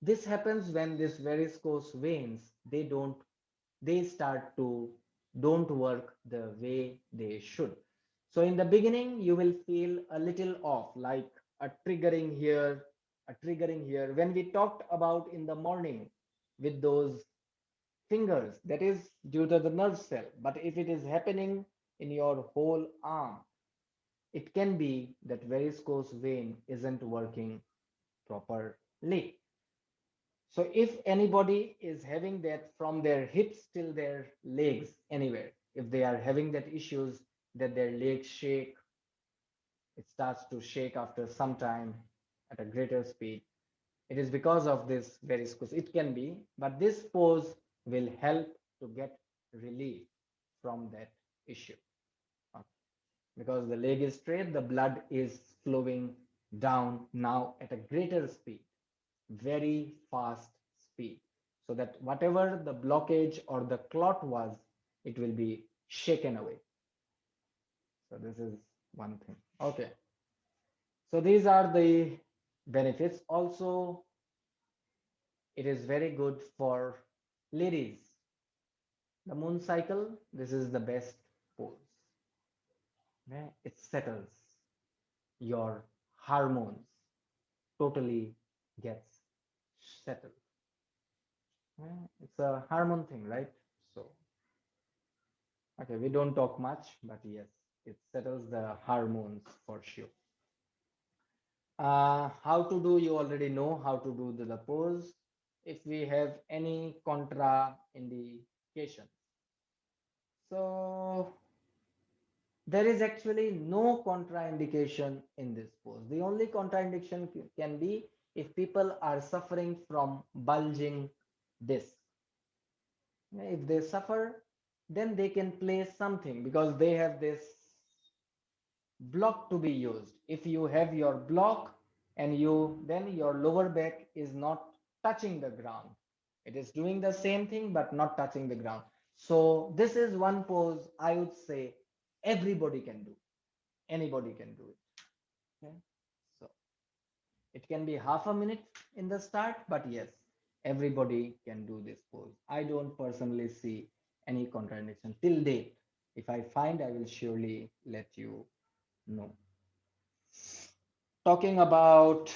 This happens when these varicose veins they start to don't work the way they should. So in the beginning, you will feel a little off, like a triggering here, a triggering here. When we talked about in the morning with those fingers, that is due to the nerve cell. But if it is happening in your whole arm, it can be that varicose vein isn't working properly. So if anybody is having that from their hips till their legs anywhere, if they are having that issues that their legs shake, it starts to shake after some time at a greater speed. It is because of this varicose. It can be, but this pose will help to get relief from that issue. Okay. Because the leg is straight, the blood is flowing down now at a greater speed, very fast speed, so that whatever the blockage or the clot was, it will be shaken away. So this is one thing. Okay. So these are the benefits. Also, it is very good for ladies. The moon cycle, this is the best pose. Okay? It settles your hormones, totally gets settled. It's a hormone thing, right? So, okay, we don't talk much, but yes, it settles the hormones for sure. How to do, you already know how to do the pose. If we have any contra indication, so there is actually no contraindication in this pose. The only contraindication can be if people are suffering from bulging disc. If they suffer, then they can place something because they have this block to be used. If you have your block and you then your lower back is not touching the ground, it is doing the same thing but not touching the ground. So this is one pose I would say everybody can do, anybody can do it. Okay, so it can be half a minute in the start, but yes, everybody can do this pose. I don't personally see any contradiction till date. If I find, I will surely let you know. Talking about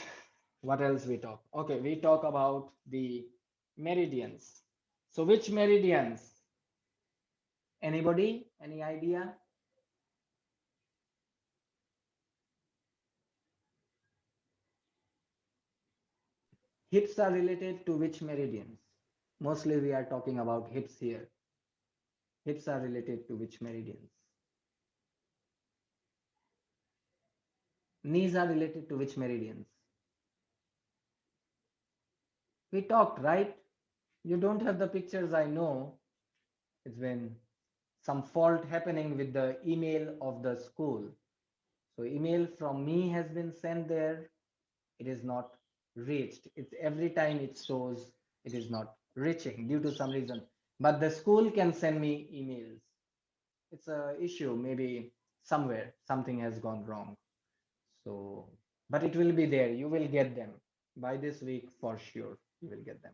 what else we talk? Okay, we talk about the meridians. So which meridians? Anybody? Any idea? Hips are related to which meridians? Mostly we are talking about hips here. Hips are related to which meridians? Knees are related to which meridians? We talked, right? You don't have the pictures, I know. It's been some fault happening with the email of the school. So email from me has been sent there. It is not reached. It's every time it shows it is not reaching due to some reason. But the school can send me emails. It's a issue. Maybe somewhere something has gone wrong. So, but it will be there. You will get them by this week for sure. You will get them.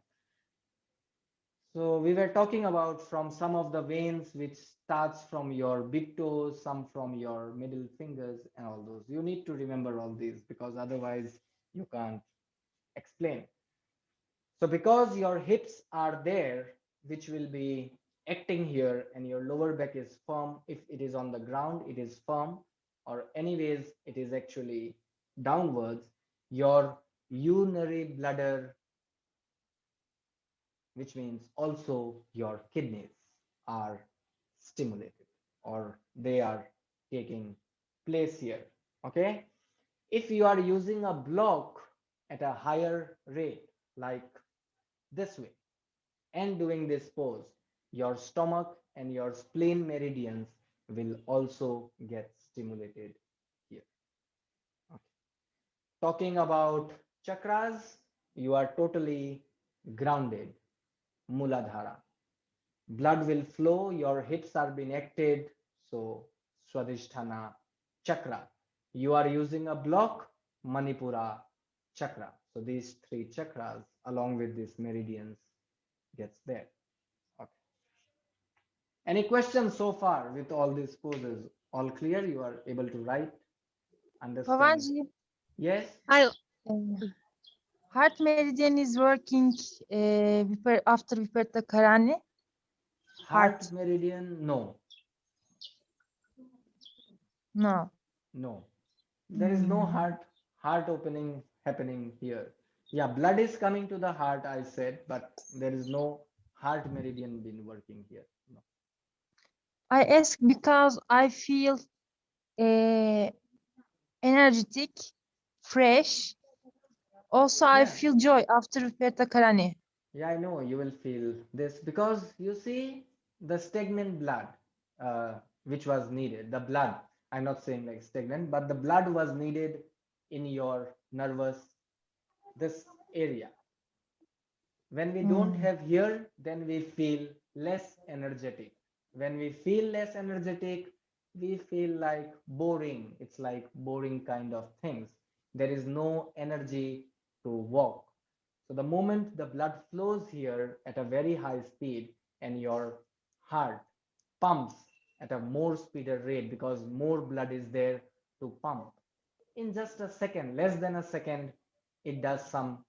So we were talking about from some of the veins which starts from your big toes, some from your middle fingers and all those. You need to remember all these because otherwise you can't explain. So because your hips are there, which will be acting here and your lower back is firm. If it is on the ground, it is firm or anyways, it is actually downwards. Your urinary bladder, which means also your kidneys are stimulated or they are taking place here. Okay. If you are using a block at a higher rate, like this way, and doing this pose, your stomach and your spleen meridians will also get stimulated here. Okay. Talking about chakras, you are totally grounded, Muladhara. Blood will flow, your hips are being acted, so Swadhisthana chakra. You are using a block, Manipura chakra. So these three chakras along with these meridians gets there. Okay. Any questions so far with all these poses? All clear? You are able to write, understand? Pavanji, Yes? I heart meridian is working after Viparita Karani. Heart meridian? No. No. No. There is no heart opening happening here. Yeah, blood is coming to the heart, I said, but there is no heart meridian been working here. No. I ask because I feel energetic, fresh. Also, I Yeah. feel joy after Viparita Karani. Yeah, I know you will feel this because you see the stagnant blood, which was needed. The blood, I'm not saying like stagnant, but the blood was needed in your nervous, this area. When we don't have here, then we feel less energetic. When we feel less energetic, we feel like boring. It's like boring kind of things. There is no energy to walk. So the moment the blood flows here at a very high speed and your heart pumps at a more speeder rate because more blood is there to pump. In just a second, less than a second, it does some,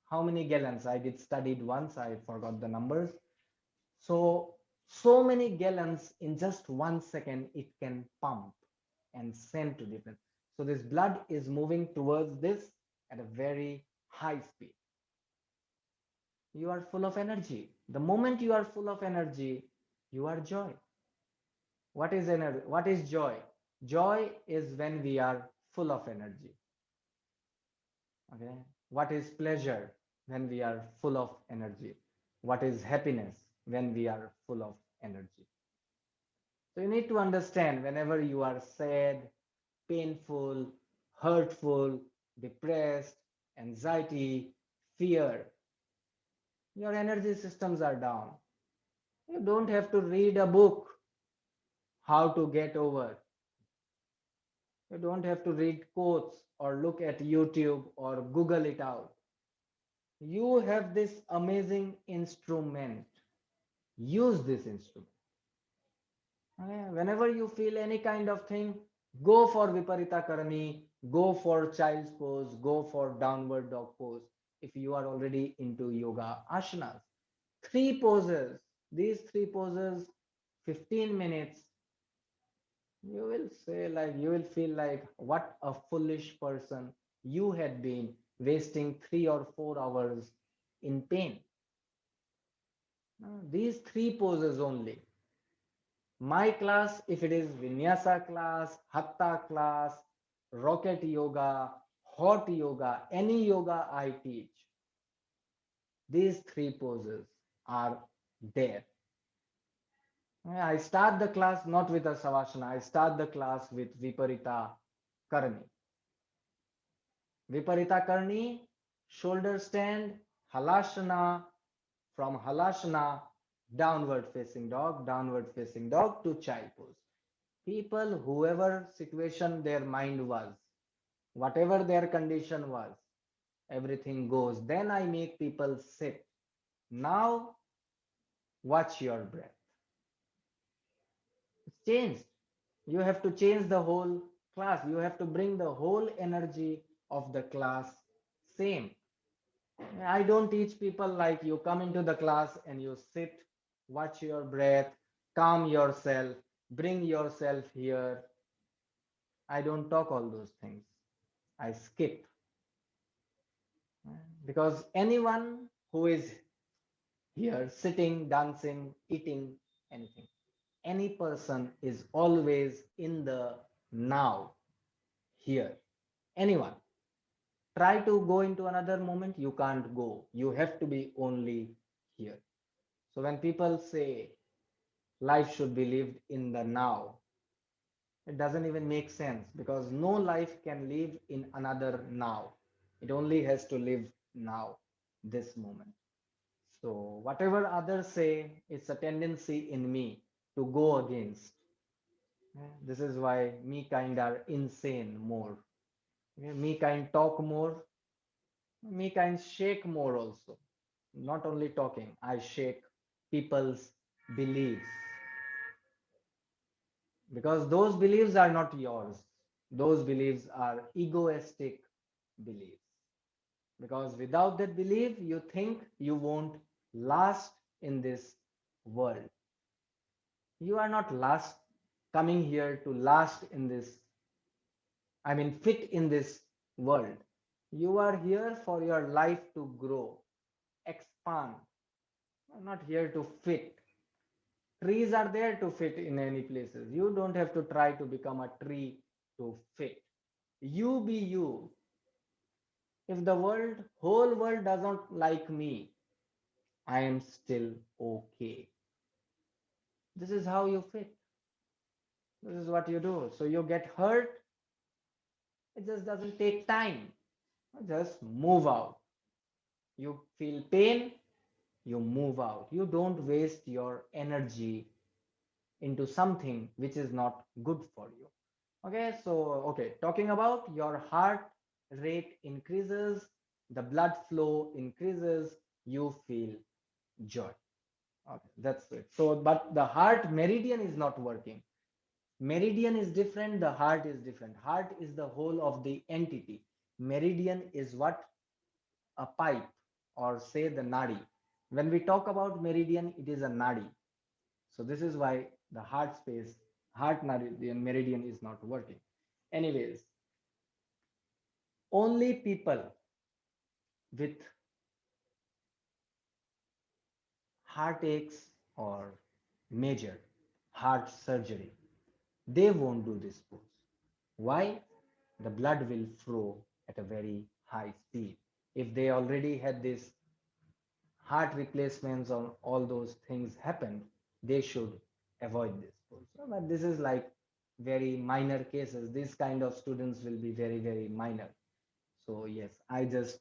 how many gallons? I did studied once, I forgot the numbers. So many gallons in just 1 second it can pump and send to different. So this blood is moving towards this at a very high speed. You are full of energy. The moment you are full of energy, you are joy. What is energy? What is joy? Joy is when we are full of energy. Okay. What is pleasure? When we are full of energy. What is happiness? When we are full of energy. So you need to understand whenever you are sad, painful, hurtful, depressed, anxiety, fear, your energy systems are down. You don't have to read a book how to get over. You don't have to read quotes or look at YouTube or Google it out. You have this amazing instrument. Use this instrument. Okay? Whenever you feel any kind of thing, go for Viparita Karani, go for child's pose, go for downward dog pose. If you are already into yoga asanas, three poses, these three poses, 15 minutes, you will say like, you will feel like what a foolish person you had been wasting 3 or 4 hours in pain. These three poses only. My class, if it is Vinyasa class, Hatha class, rocket yoga, hot yoga, any yoga I teach, these three poses are there. I start the class not with a Savasana, I start the class with Viparita Karani. Viparita Karani, shoulder stand, Halasana, from Halasana, downward facing dog to child pose. People, whoever situation their mind was, whatever their condition was, everything goes. Then I make people sit. Now watch your breath. It's changed. You have to change the whole class. You have to bring the whole energy of the class same. I don't teach people like you come into the class and you sit, watch your breath, calm yourself, bring yourself here. I don't talk all those things. I skip. Because anyone who is here sitting, dancing, eating, anything, any person is always in the now, here. Anyone. Try to go into another moment, you can't go. You have to be only here. So when people say life should be lived in the now, it doesn't even make sense because no life can live in another now. It only has to live now, this moment. So whatever others say, it's a tendency in me to go against. This is why me kind are insane more. Me kind talk more, me kind shake more also. Not only talking, I shake people's beliefs because those beliefs are not yours. Those beliefs are egoistic beliefs. Because without that belief, you think you won't last in this world. You are not last coming here to last in this, I mean, fit in this world. You are here for your life to grow, expand. You're not here to fit. Trees are there to fit in any places. You don't have to try to become a tree to fit. You be you. If the whole world doesn't like me, I am still okay. This is how you fit. This is what you do. So you get hurt, it just doesn't take time. Just move out. You feel pain, you move out. You don't waste your energy into something which is not good for you. Okay, so talking about your heart rate increases, the blood flow increases, you feel joy. Okay, that's it. So, but the heart meridian is not working. Meridian is different, the heart is different. Heart is the whole of the entity. Meridian is what? A pipe, or say the nadi. When we talk about meridian, it is a nadi. So this is why the heart space, heart meridian is not working. Anyways, only people with heartaches or major heart surgery, they won't do this pose. Why? The blood will flow at a very high speed. If they already had this heart replacements or all those things happened, they should avoid this pose. But this is like very minor cases. This kind of students will be very, very minor. So yes, I just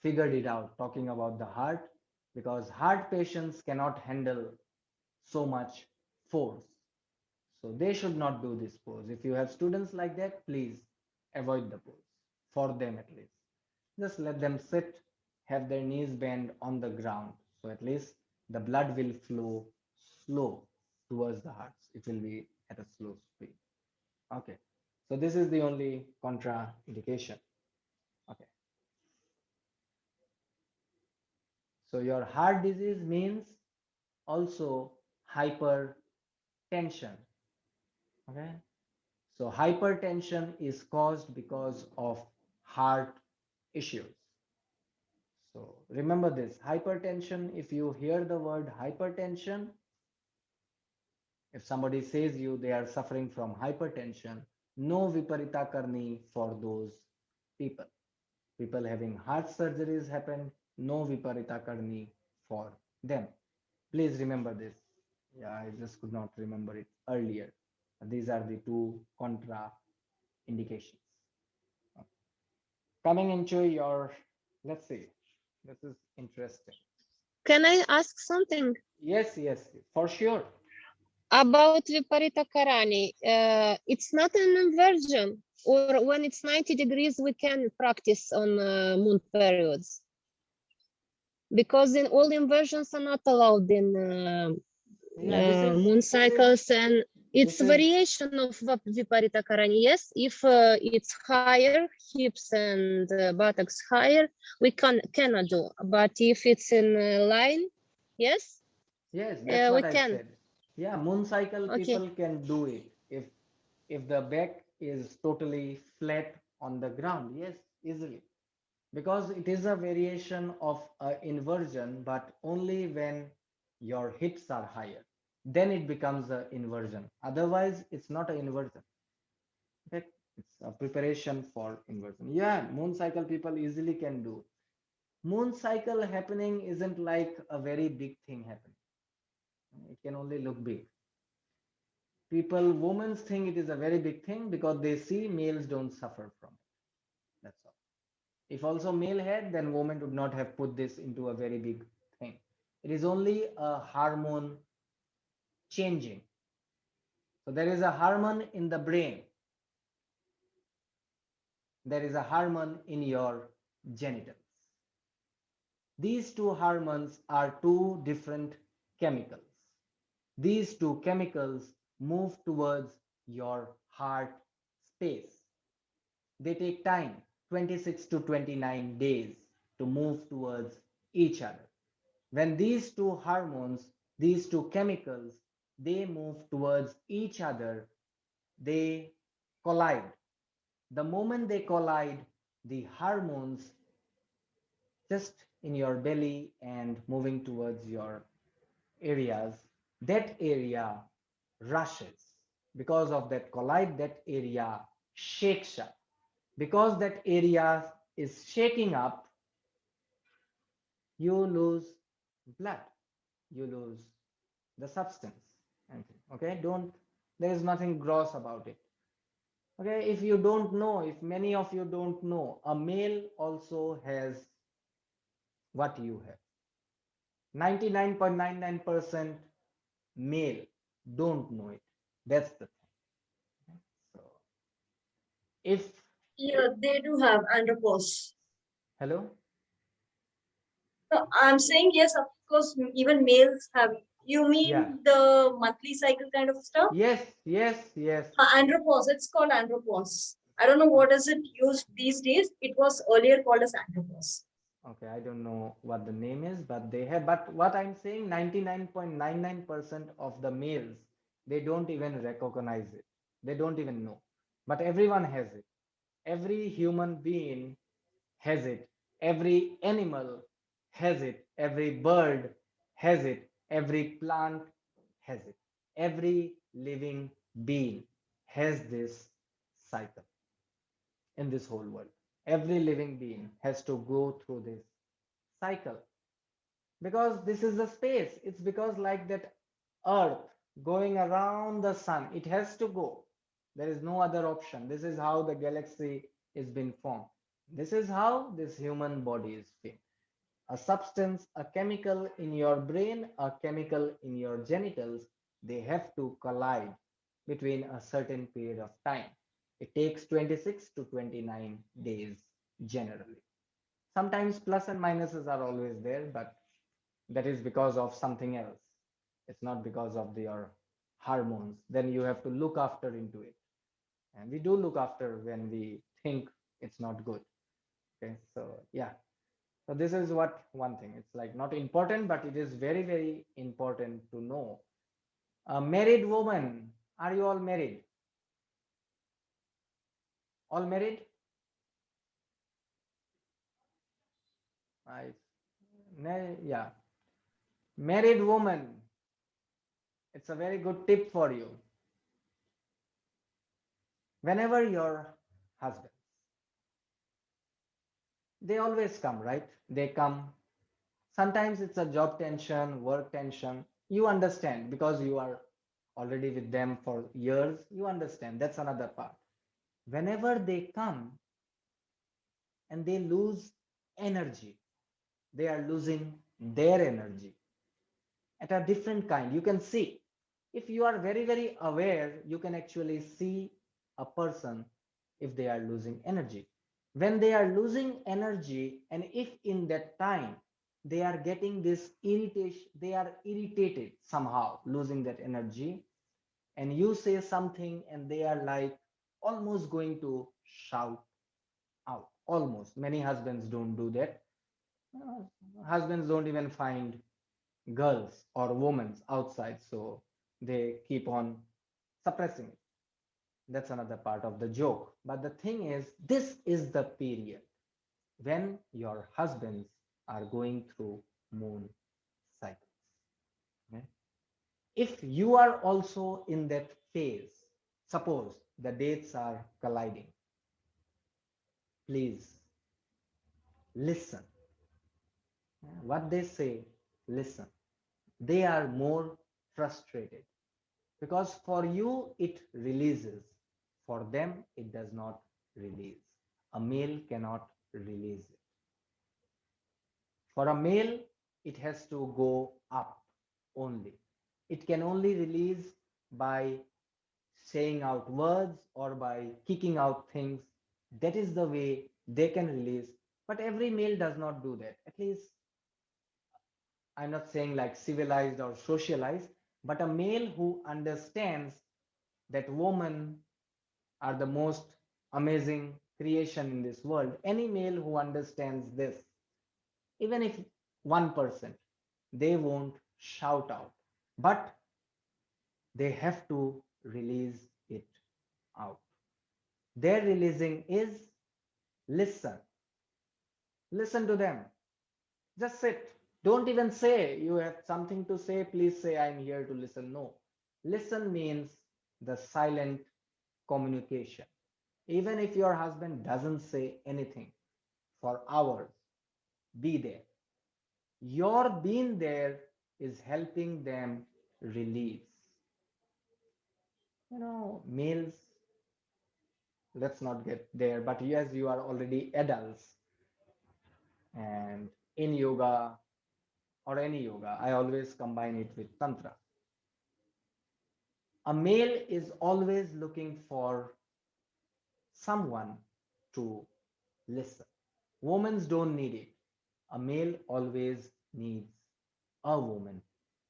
figured it out talking about the heart, because heart patients cannot handle so much force. So they should not do this pose. If you have students like that, please avoid the pose, for them at least. Just let them sit, have their knees bent on the ground. So at least the blood will flow slow towards the hearts. It will be at a slow speed. Okay. So this is the only contraindication. Okay. So your heart disease means also hypertension. Okay. So hypertension is caused because of heart issues. So remember this, hypertension, if you hear the word hypertension, if somebody says you they are suffering from hypertension, no viparita karni for those people. People having heart surgeries happen, no viparita karni for them. Please remember this. Yeah, I just could not remember it earlier. These are the two contra indications. Coming into your, let's see, this is interesting. Can I ask something Yes, yes, for sure. about Viparita Karani? It's not an inversion, or when it's 90 degrees, we can practice on moon periods. Because in all inversions are not allowed in moon cycles, and it's a variation of Viparita Karani. Yes, if it's higher, hips and buttocks higher, we cannot do. But if it's in line, yes, Yes, that's what we I can. said. Yeah, moon cycle Okay. people can do it if the back is totally flat on the ground. Yes, easily. Because it is a variation of inversion, but only when your hips are higher. Then it becomes an inversion. Otherwise, it's not an inversion. Okay? It's a preparation for inversion. Yeah, moon cycle people easily can do. Moon cycle happening isn't like a very big thing happening. It can only look big. People, women think it is a very big thing because they see males don't suffer from it. That's all. If also male had, then women would not have put this into a very big It is only a hormone changing. So there is a hormone in the brain. There is a hormone in your genitals. These two hormones are two different chemicals. These two chemicals move towards your heart space. They take time, 26 to 29 days, to move towards each other. When these two hormones, these two chemicals, they move towards each other, they collide. The moment they collide, the hormones just in your belly and moving towards your areas, that area rushes. Because of that collide, that area shakes up. Because that area is shaking up, you lose blood, you lose the substance. Okay, don't, there is nothing gross about it. Okay, if you don't know, if many of you don't know, a male also has what you have. 99.99% male don't know it. That's the thing. So if, Yeah, they do have andropause. hello, No, I'm saying yes, of course, even males have. You mean yeah, the monthly cycle kind of stuff? yes, yes, yes. Andropause, it's called andropause. I don't know what is it used these days. It was earlier called as andropause. Okay, I don't know what the name is, but they have. But what I'm saying, 99.99% of the males, they don't even recognize it. They don't even know. But everyone has it. Every human being has it. Every animal has it. Every bird has it. Every plant has it. Every living being has this cycle in this whole world. Every living being has to go through this cycle because this is the space. It's because like that earth going around the sun, it has to go. There is no other option. This is how the galaxy is been formed. This is how this human body is formed. A substance, a chemical in your brain, a chemical in your genitals, they have to collide between a certain period of time. It takes 26 to 29 days generally. Sometimes plus and minuses are always there, but that is because of something else. It's not because of your hormones. Then you have to look after into it. And we do look after when we think it's not good. Okay, so yeah. So this is what one thing. It's like not important, but it is very, very important to know. A married woman, are you all married? All married? I, yeah. Married woman, it's a very good tip for you. Whenever your husband, they always come, right? They come. Sometimes it's a job tension, work tension. You understand because you are already with them for years. You understand. That's another part. Whenever they come and they lose energy, they are losing their energy at a different kind. You can see. If you are very, very aware, you can actually see a person if they are losing energy. When they are losing energy, and if in that time they are getting this irritation, they are irritated somehow, losing that energy, and you say something and they are like almost going to shout out. Almost. Many husbands don't do that. Husbands don't even find girls or women outside, so they keep on suppressing it. That's another part of the joke. But the thing is, this is the period when your husbands are going through moon cycles. Okay? If you are also in that phase, suppose the dates are colliding, please listen. What they say, listen. They are more frustrated because for you it releases, for them it does not release. A male cannot release it. For a male, it has to go up only. It can only release by saying out words or by kicking out things. That is the way they can release. But every male does not do that. At least I'm not saying like civilized or socialized, but a male who understands that women are the most amazing creation in this world. Any male who understands this, even if 1%, they won't shout out, but they have to release it out. Their releasing is listen. Listen to them. Just sit. Don't even say you have something to say. Please say, I'm here to listen. No. Listen means the silent communication. Even if your husband doesn't say anything for hours, be there. Your being there is helping them release. Males, let's not get there, but yes, you are already adults. And in yoga or any yoga, I always combine it with Tantra. A male is always looking for someone to listen. Women don't need it. A male always needs a woman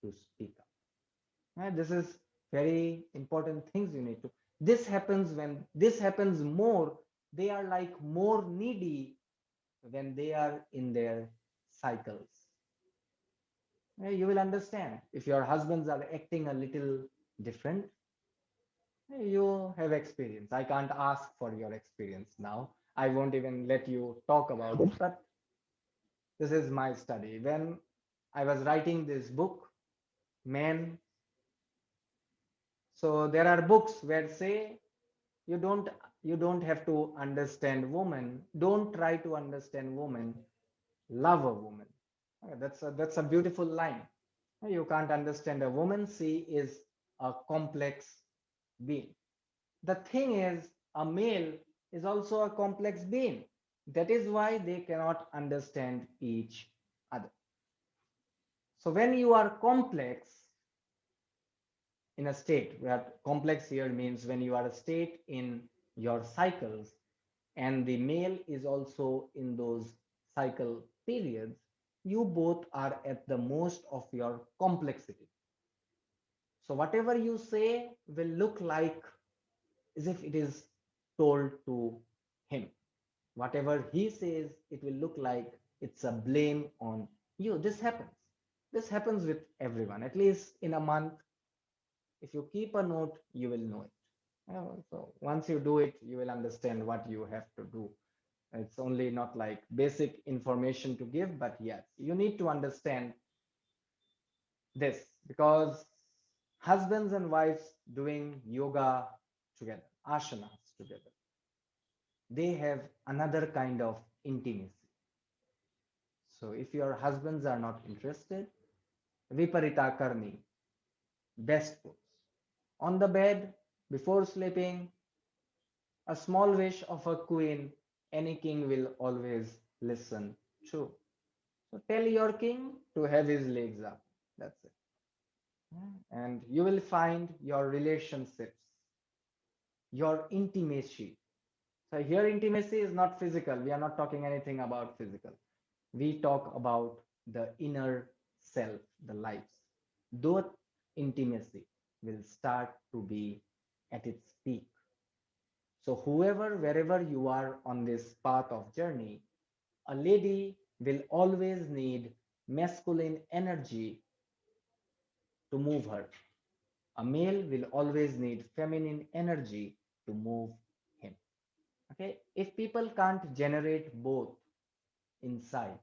to speak up. And this is very important things you need to. This happens when this happens more. They are like more needy when they are in their cycles. You will understand if your husbands are acting a little different. You have experience. I can't ask for your experience now. I won't even let you talk about it, but this is my study. When I was writing this book, Men, so there are books where say you don't have to understand woman. Don't try to understand woman. Love a woman. That's a beautiful line. You can't understand a woman. She is a complex being. The thing is, a male is also a complex being. That is why they cannot understand each other. So when you are complex in a state, where complex here means when you are a state in your cycles and the male is also in those cycle periods, you both are at the most of your complexity. So whatever you say will look like as if it is told to him. Whatever he says, it will look like it's a blame on you. This happens. This happens with everyone. At least in a month, if you keep a note, you will know it. So once you do it, you will understand what you have to do. It's only not like basic information to give, but yes, you need to understand this because husbands and wives doing yoga together, asanas together, they have another kind of intimacy. So if your husbands are not interested, Viparita Karni, best pose. On the bed, before sleeping, a small wish of a queen, any king will always listen to. So tell your king to have his legs up. That's it. And you will find your relationships, your intimacy. So here intimacy is not physical. We are not talking anything about physical. We talk about the inner self, the lives. Though intimacy will start to be at its peak. So whoever, wherever you are on this path of journey, a lady will always need masculine energy to move her. A male will always need feminine energy to move him. Okay, if people can't generate both inside,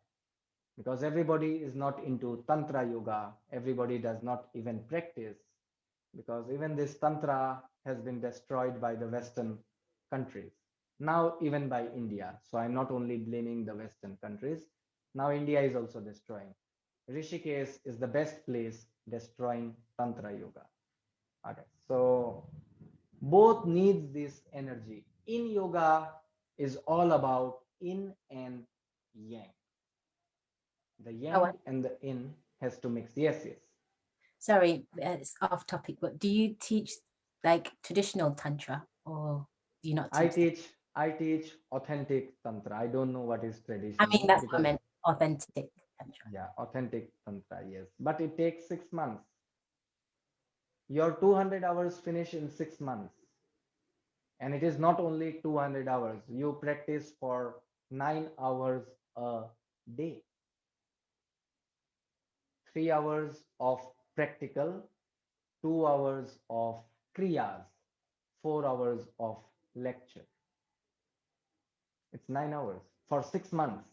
because everybody is not into tantra yoga, everybody does not even practice, because even this tantra has been destroyed by the Western countries, now even by India. So I'm not only blaming the Western countries, now India is also destroying. Rishikesh is the best place destroying tantra yoga. Okay, so both needs this energy. In yoga is all about yin and yang. The Oh, yang and the yin has to mix. Yes, yes. sorry, it's off topic, but do you teach like traditional tantra or do you not I teach that? teach I teach authentic tantra. I don't know what is I mean, traditional that's what I because meant, authentic tantra. yeah, authentic tantra, yes. But it takes 6 months. Your 200 hours finish in 6 months. And it is not only 200 hours. You practice for 9 hours a day. 3 hours of practical, 2 hours of kriyas, 4 hours of lecture. It's 9 hours for 6 months.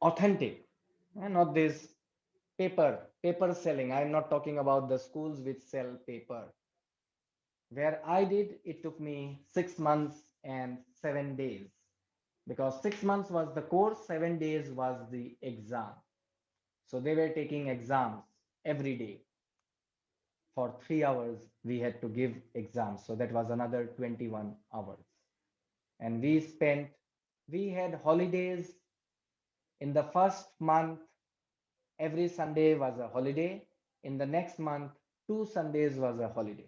Authentic, and not this paper selling. I'm not talking about the schools which sell paper. Where I did, it took me 6 months and 7 days because 6 months was the course, 7 days was the exam. So they were taking exams every day. For 3 hours, we had to give exams. So that was another 21 hours. And we had holidays in the first month. Every Sunday was a holiday. In the next month, 2 Sundays was a holiday.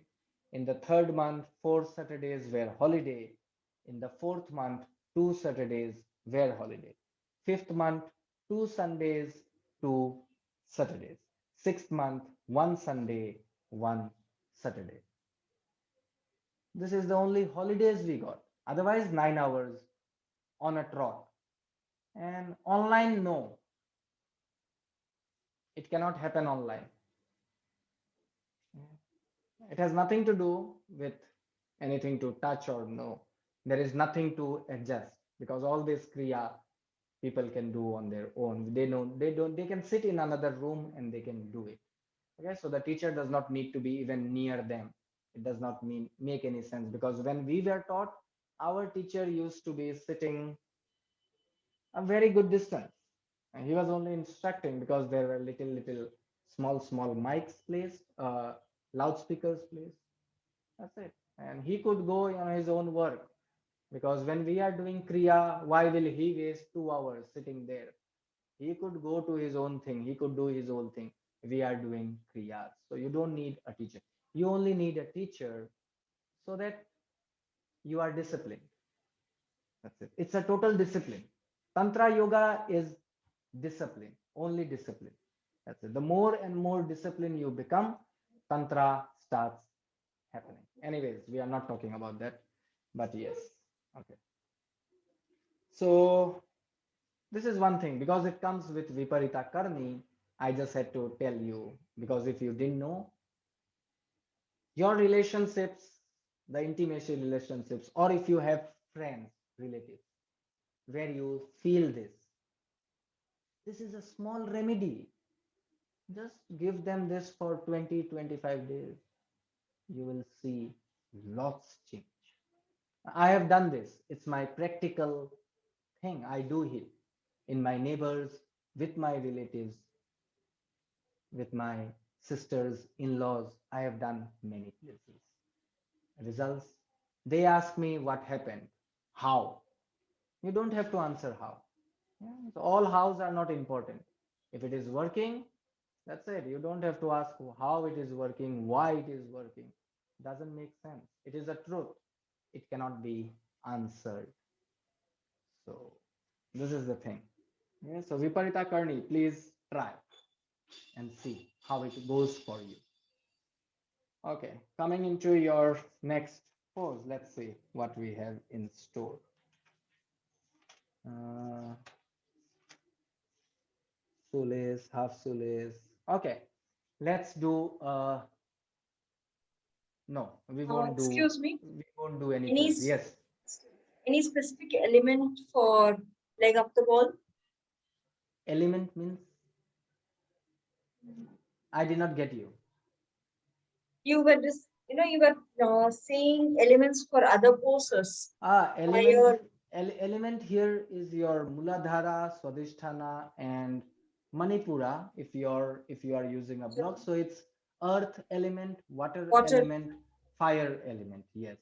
In the third month, 4 Saturdays were holiday. In the fourth month, 2 Saturdays were holiday. Fifth month, 2 Sundays, 2 Saturdays. Sixth month, 1 Sunday, 1 Saturday. This is the only holidays we got. Otherwise, 9 hours on a trot. And online, no, it cannot happen online. It has nothing to do with anything to touch or no. There is nothing to adjust because all this kriya people can do on their own. They can sit in another room and they can do it. Okay, so the teacher does not need to be even near them. It does not make any sense because when we were taught, our teacher used to be sitting a very good distance. And he was only instructing because there were little small mics placed, loudspeakers placed. That's it. And he could go on his own work because when we are doing kriya, why will he waste 2 hours sitting there? He could go to his own thing. He could do his own thing. We are doing kriyas, so you don't need a teacher. You only need a teacher so that you are disciplined. That's it. It's a total discipline. Tantra yoga is discipline, only discipline. That's it. The more and more discipline you become, Tantra starts happening. Anyways, we are not talking about that, but yes. Okay. So this is one thing because it comes with Viparita Karni. I just had to tell you because if you didn't know, your relationships, the intimacy relationships, or if you have friends, relatives, where you feel this is a small remedy. Just give them this for 20-25 days. You will see lots change. I have done this. It's my practical thing. I do it in my neighbors, with my relatives, with my sisters, in-laws. I have done many places. Results, they ask me what happened, how. You don't have to answer how. Yeah, so all hows are not important. If it is working, that's it. You don't have to ask how it is working, why it is working. Doesn't make sense. It is a truth. It cannot be answered. So this is the thing. Yeah, so Viparita Karni, please try and see how it goes for you. Okay, coming into your next pose, let's see what we have in store. Shoelace, half shoelace. Okay, let's do no, Excuse me, we won't do any any pose. Yes. any specific element for leg up the ball? Element means I did not get you. You were just, you were saying elements for other poses. Element here is your Muladhara, Swadhisthana, and Manipura. If you are using a block, so it's earth element, water element, fire element. Yes,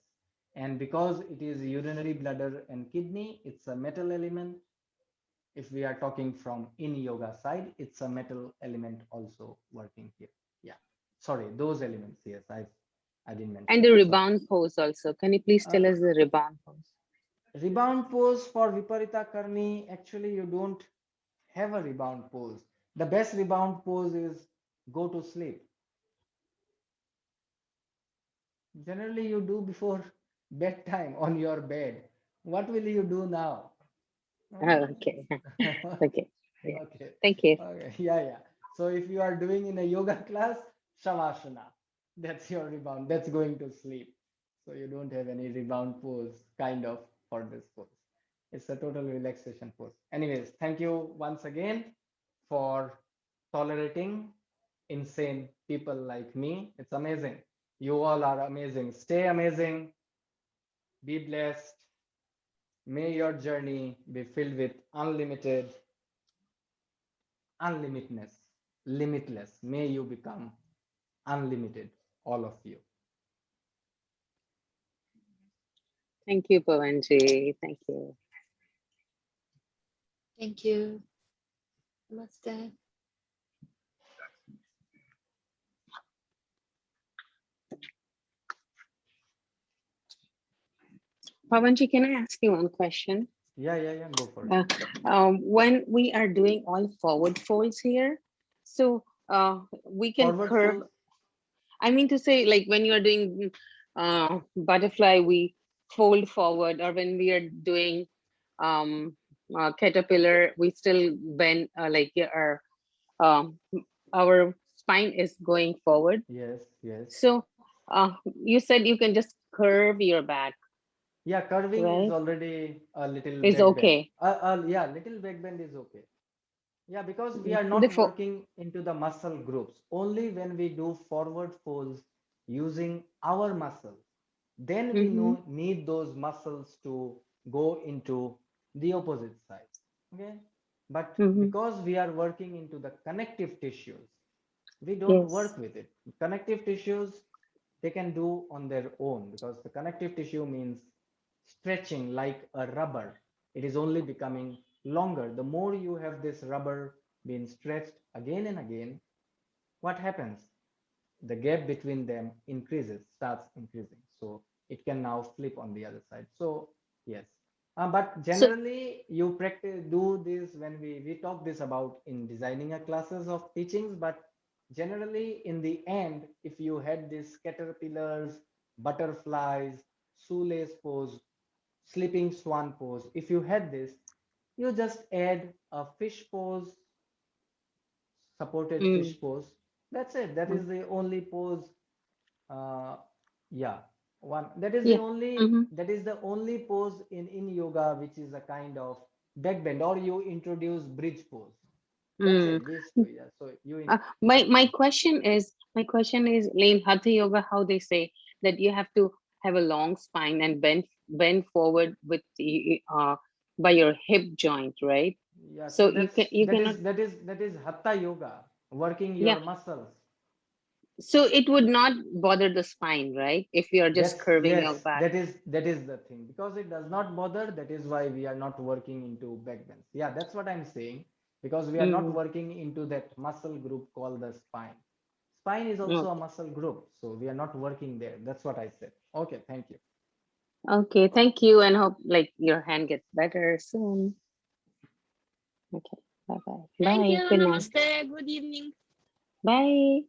and because it is urinary bladder and kidney, it's a metal element. If we are talking from in yoga side, it's a metal element also working here. Yeah, sorry, those elements. Yes, I didn't mention. And the Sorry. rebound pose also. Can you please tell us the rebound pose? Rebound pose for Viparita Karni, actually you don't have a rebound pose. The best rebound pose is go to sleep. Generally you do before bedtime on your bed. What will you do now? Okay. Okay. Yeah. Okay. Thank you. Okay. Yeah. So if you are doing in a yoga class, Shavasana, that's your rebound. That's going to sleep. So you don't have any rebound pose kind of for this pose. It's a total relaxation pose. Anyways, thank you once again for tolerating insane people like me. It's amazing. You all are amazing. Stay amazing. Be blessed. May your journey be filled with unlimitedness, limitless. May you become unlimited, all of you. Thank you, Pavanji. Thank you. Thank you. Namaste. Pavanji, can I ask you one question? Yeah. Go for it. When we are doing all forward folds here, so we can Forward curve. fold. I mean to say, like when you are doing butterfly, we fold forward, or when we are doing caterpillar, we still bend, like our spine is going forward. Yes. So you said you can just curve your back, Yeah, curving is right? already a little Is back bend. okay. Yeah, little back bend is okay. Yeah, because we are The not working into the muscle groups. Only when we do forward folds using our muscles, then we need those muscles to go into the opposite side. Okay. But because we are working into the connective tissues, we don't Yes. work with it. Connective tissues, they can do on their own, because the connective tissue means stretching like a rubber. It is only becoming longer. The more you have this rubber being stretched again and again, what happens? The gap between them starts increasing. So it can now flip on the other side. So yes. But So generally you do this when we talk this about in designing a classes of teachings, but generally in the end, if you had these caterpillars, butterflies, shoelace pose, sleeping swan pose, if you had this, you just add a fish pose, supported fish pose. That's it. That is the only pose. Uh, yeah, one. That is the yeah. only pose in yoga which is a kind of back bend, or you introduce bridge pose. That's it. These two. Yeah. So you. My question is in Hatha yoga, how they say that you have to have a long spine and bend forward with the by your hip joint, right? Yeah. So So you cannot. that is hatha yoga, working Yeah. your muscles. So it would not bother the spine, right? If you are just curving your back. That is the thing, because it does not bother. That is why we are not working into back bends. Yeah, that's what I'm saying, because we are not working into that muscle group called the spine. Spine is also a muscle group, so we are not working there. That's what I said. Okay, thank you. Okay, thank you, and hope like your hand gets better soon. Okay, bye bye. Thank Bye. you. Good night. Namaste. Good evening. Bye.